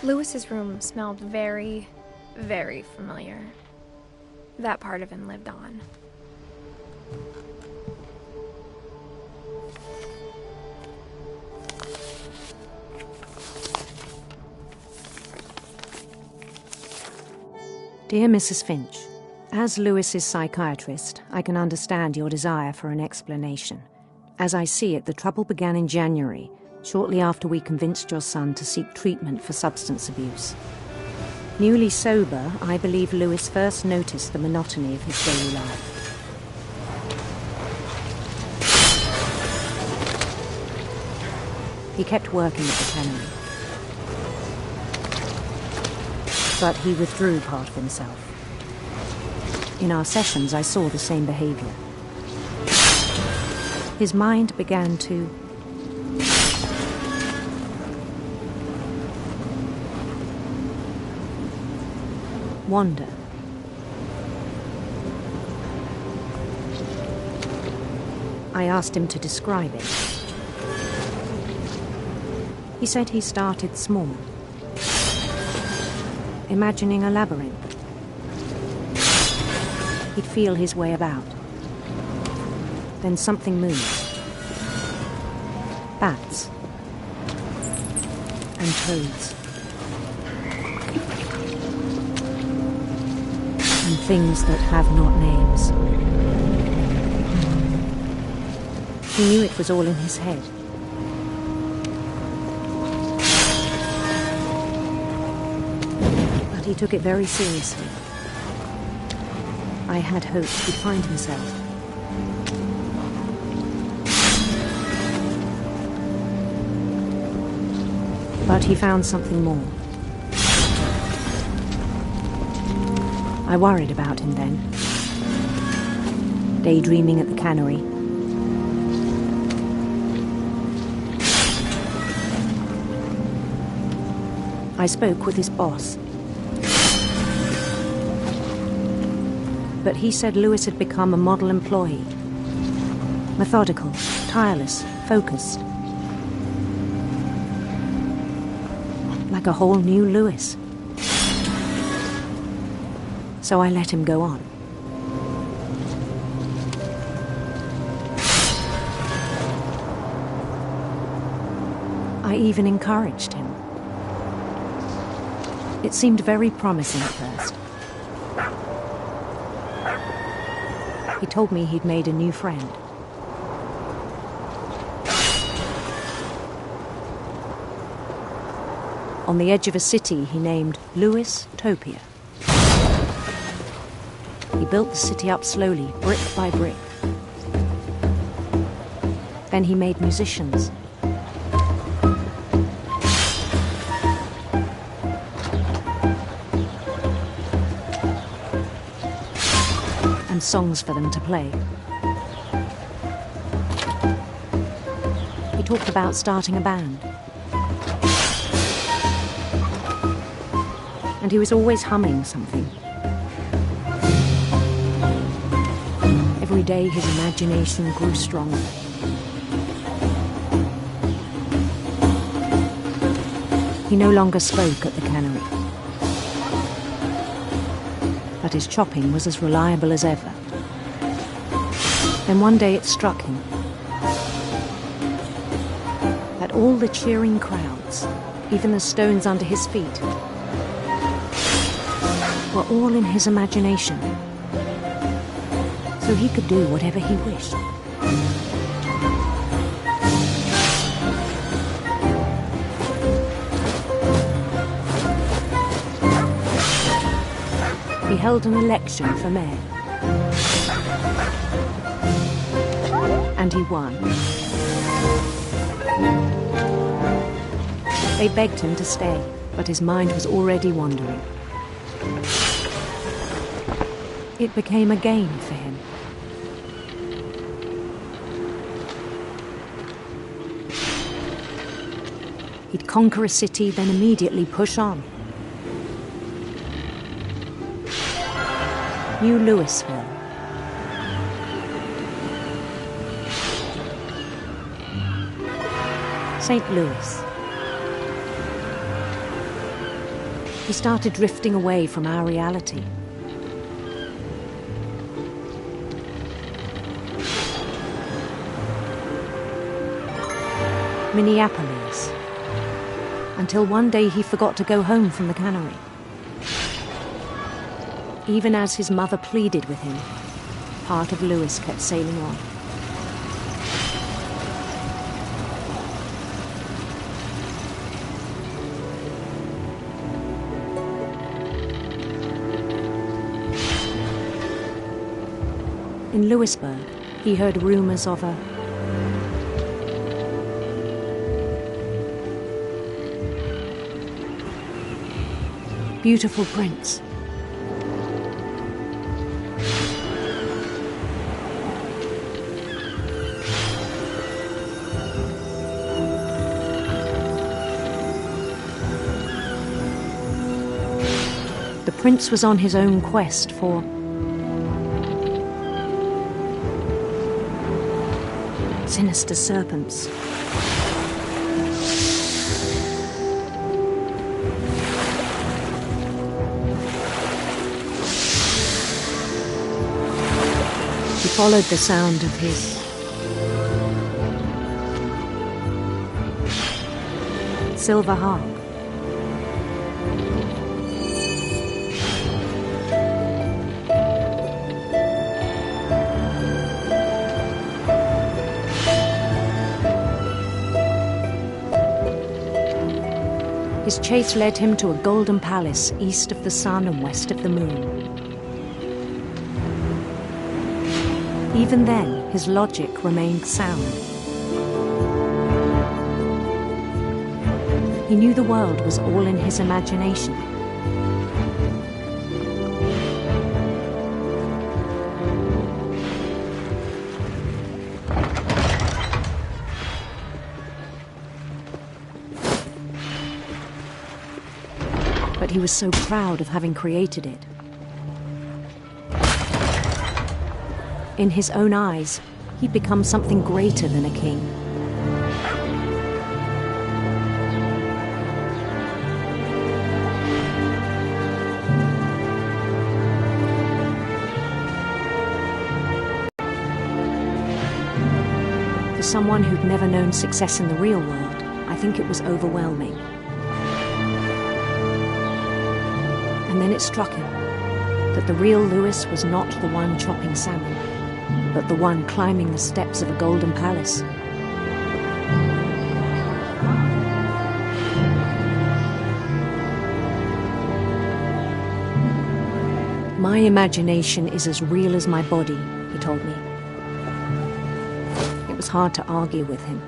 Louis's room smelled very, very familiar. That part of him lived on. Dear Mrs. Finch, as Louis's psychiatrist, I can understand your desire for an explanation. As I see it, the trouble began in January, shortly after we convinced your son to seek treatment for substance abuse. Newly sober, I believe Louis first noticed the monotony of his daily life. He kept working at the cannery, but he withdrew part of himself. In our sessions, I saw the same behavior. His mind began to wander. I asked him to describe it. He said he started small, imagining a labyrinth. He'd feel his way about. Then something moved. Bats and toads. And things that have not names. He knew it was all in his head. But he took it very seriously. I had hoped he'd find himself. But he found something more. I worried about him then, daydreaming at the cannery. I spoke with his boss, but he said Louis had become a model employee, methodical, tireless, focused, like a whole new Louis. So I let him go on. I even encouraged him. It seemed very promising at first. He told me he'd made a new friend. On the edge of a city he named Louis Topia. He built the city up slowly, brick by brick. Then he made musicians. And songs for them to play. He talked about starting a band. And he was always humming something. Every day his imagination grew stronger. He no longer spoke at the cannery. But his chopping was as reliable as ever. Then one day it struck him that all the cheering crowds, even the stones under his feet, were all in his imagination. So he could do whatever he wished. held an election for mayor. And he won. They begged him to stay, but his mind was already wandering. It became a game for him. He'd conquer a city, then immediately push on. New Louisville. St. Louis. He started drifting away from our reality. Minneapolis. Until one day he forgot to go home from the cannery. Even as his mother pleaded with him, part of Louis kept sailing on. In Louisburg, he heard rumors of a beautiful prince. The prince was on his own quest for sinister serpents. He followed the sound of his silver harp. His chase led him to a golden palace east of the sun and west of the moon. Even then, his logic remained sound. He knew the world was all in his imagination. But he was so proud of having created it. In his own eyes, he'd become something greater than a king. For someone who'd never known success in the real world, I think it was overwhelming. And then it struck him that the real Louis was not the one chopping salmon, but the one climbing the steps of a golden palace. My imagination is as real as my body, he told me. It was hard to argue with him.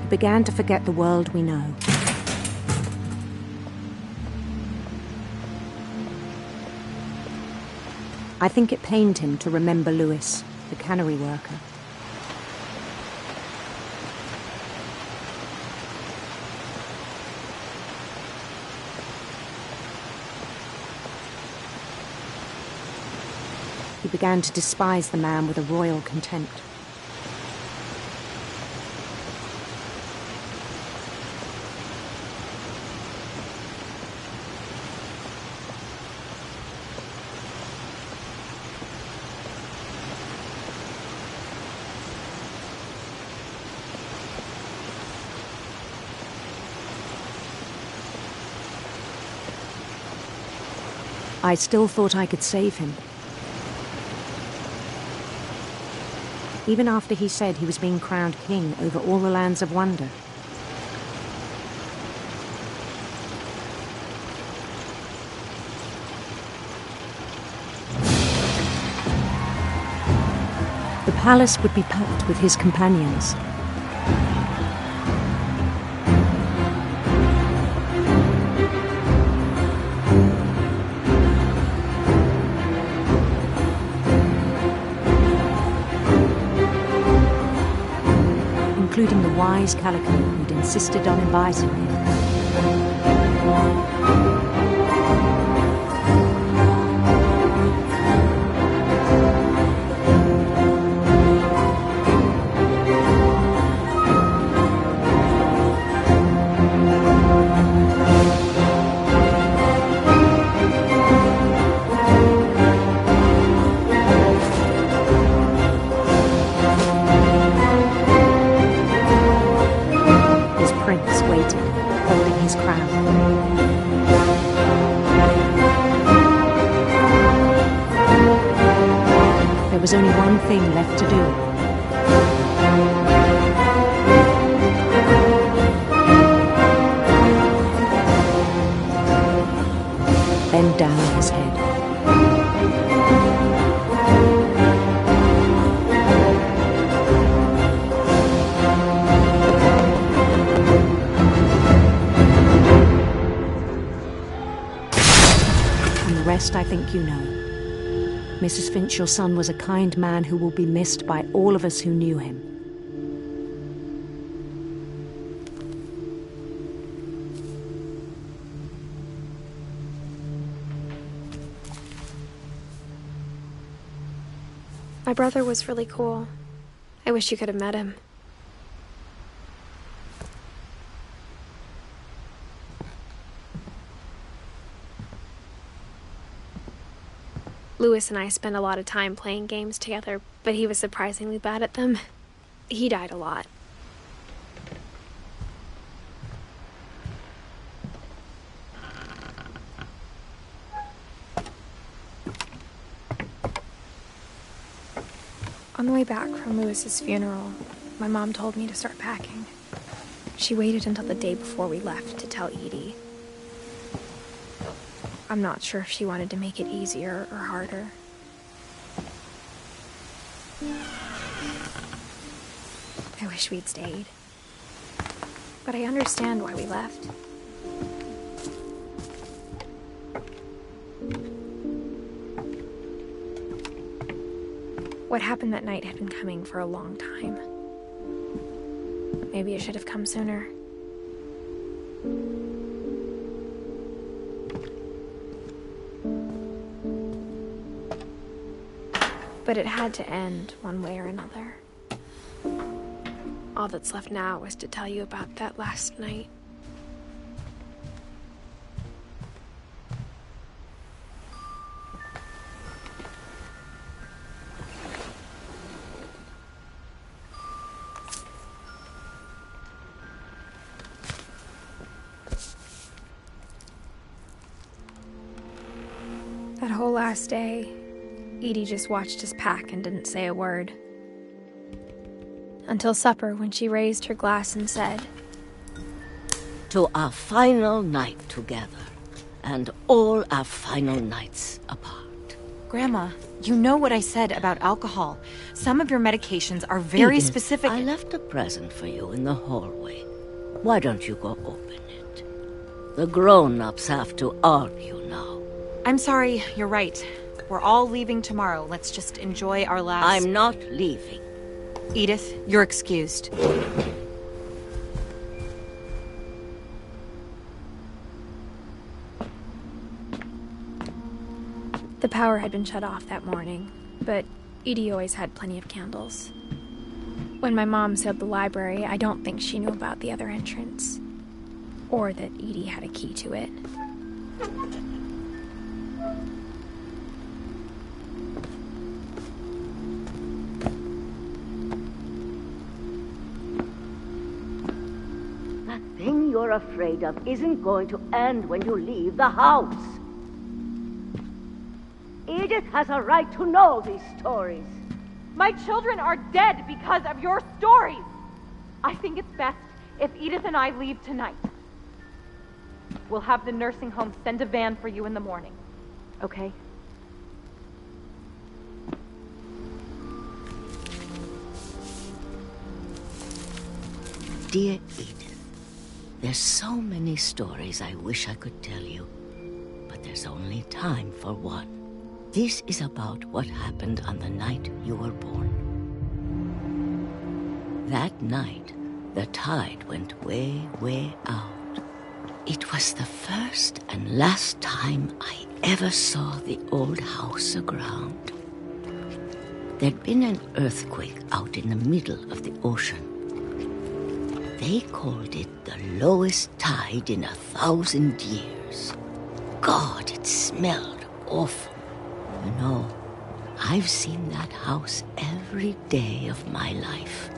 Began to forget the world we know. I think it pained him to remember Louis, the cannery worker. He began to despise the man with a royal contempt. I still thought I could save him. Even after he said he was being crowned king over all the lands of wonder. The palace would be packed with his companions. Including the wise Calico who'd insisted on inviting him. There was only one thing left to do. Bend down his head. And the rest I think you know. Mrs. Finch, your son was a kind man who will be missed by all of us who knew him. My brother was really cool. I wish you could have met him. Louis and I spent a lot of time playing games together, but he was surprisingly bad at them. He died a lot. On the way back from Louis's funeral, my mom told me to start packing. She waited until the day before we left to tell Edie. I'm not sure if she wanted to make it easier or harder. I wish we'd stayed. But I understand why we left. What happened that night had been coming for a long time. Maybe it should have come sooner. But it had to end one way or another. All that's left now is to tell you about that last night. That whole last day, Edie just watched us pack and didn't say a word. Until supper, when she raised her glass and said, "To our final night together, and all our final nights apart." Grandma, you know what I said about alcohol. Some of your medications are very Edith, specific. I left a present for you in the hallway. Why don't you go open it? The grown-ups have to argue now. I'm sorry, you're right. We're all leaving tomorrow. Let's just enjoy our last... I'm not leaving. Edith, you're excused. The power had been shut off that morning, but Edie always had plenty of candles. When my mom sealed the library, I don't think she knew about the other entrance, or that Edie had a key to it. That thing you're afraid of isn't going to end when you leave the house. Edith has a right to know these stories. My children are dead because of your stories. I think it's best if Edith and I leave tonight. We'll have the nursing home send a van for you in the morning, okay? Dear Edith, there's so many stories I wish I could tell you, but there's only time for one. This is about what happened on the night you were born. That night, the tide went way, way out. It was the first and last time I ever saw the old house aground. There'd been an earthquake out in the middle of the ocean. They called it the lowest tide in 1,000 years. God, it smelled awful. You know, I've seen that house every day of my life.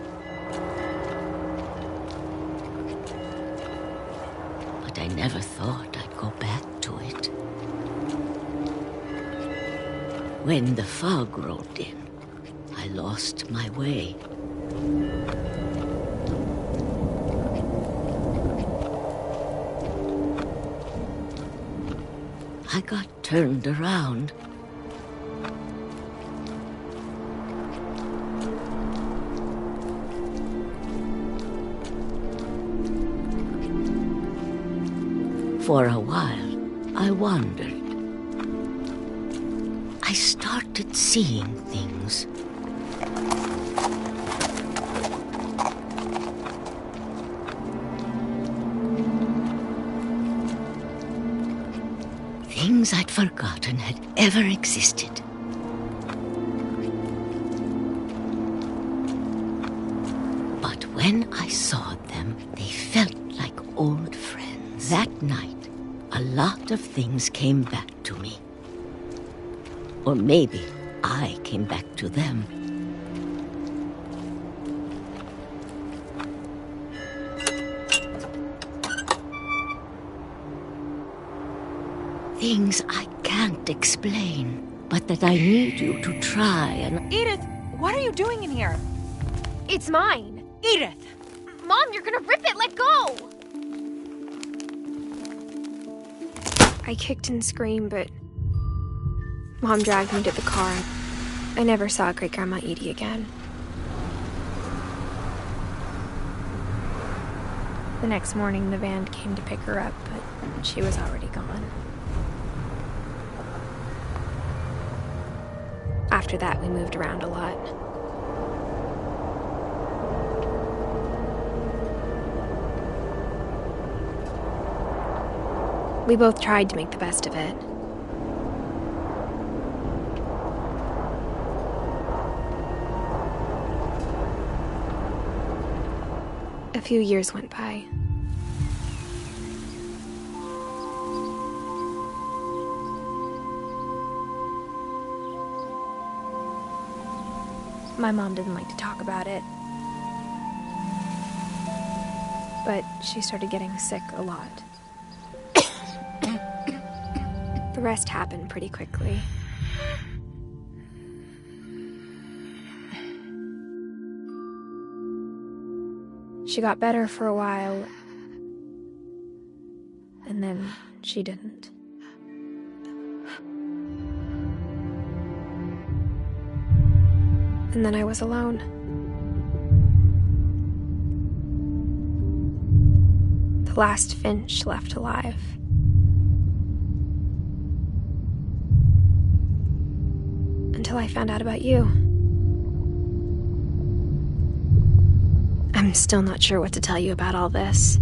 But I never thought I'd go back to it. When the fog rolled in, I lost my way. I got turned around. For a while, I wandered. I started seeing things. Things I'd forgotten had ever existed. But when I saw them, they felt like old friends. That night, a lot of things came back to me. Or maybe I came back to them. Things I can't explain, but that I need you to try and... Edith, what are you doing in here? It's mine. Edith! Mom, you're gonna rip it! Let go! I kicked and screamed, but Mom dragged me to the car. I never saw Great-Grandma Edie again. The next morning, the van came to pick her up, but she was already gone. After that, we moved around a lot. We both tried to make the best of it. A few years went by. My mom didn't like to talk about it. But she started getting sick a lot. The rest happened pretty quickly. She got better for a while, and then she didn't. And then I was alone. The last Finch left alive. Until I found out about you. I'm still not sure what to tell you about all this.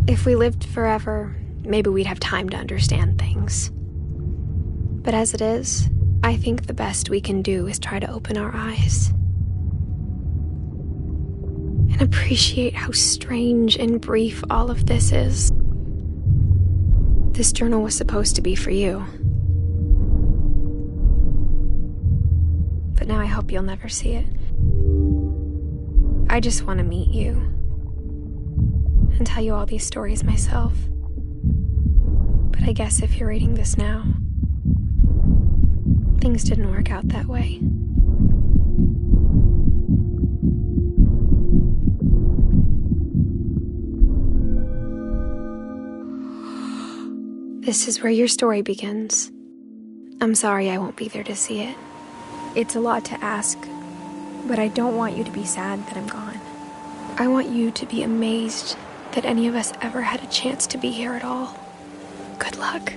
If we lived forever, maybe we'd have time to understand things. But as it is, I think the best we can do is try to open our eyes. And appreciate how strange and brief all of this is. This journal was supposed to be for you. But now I hope you'll never see it. I just want to meet you and tell you all these stories myself. But I guess if you're reading this now, things didn't work out that way. This is where your story begins. I'm sorry I won't be there to see it. It's a lot to ask, but I don't want you to be sad that I'm gone. I want you to be amazed that any of us ever had a chance to be here at all. Good luck.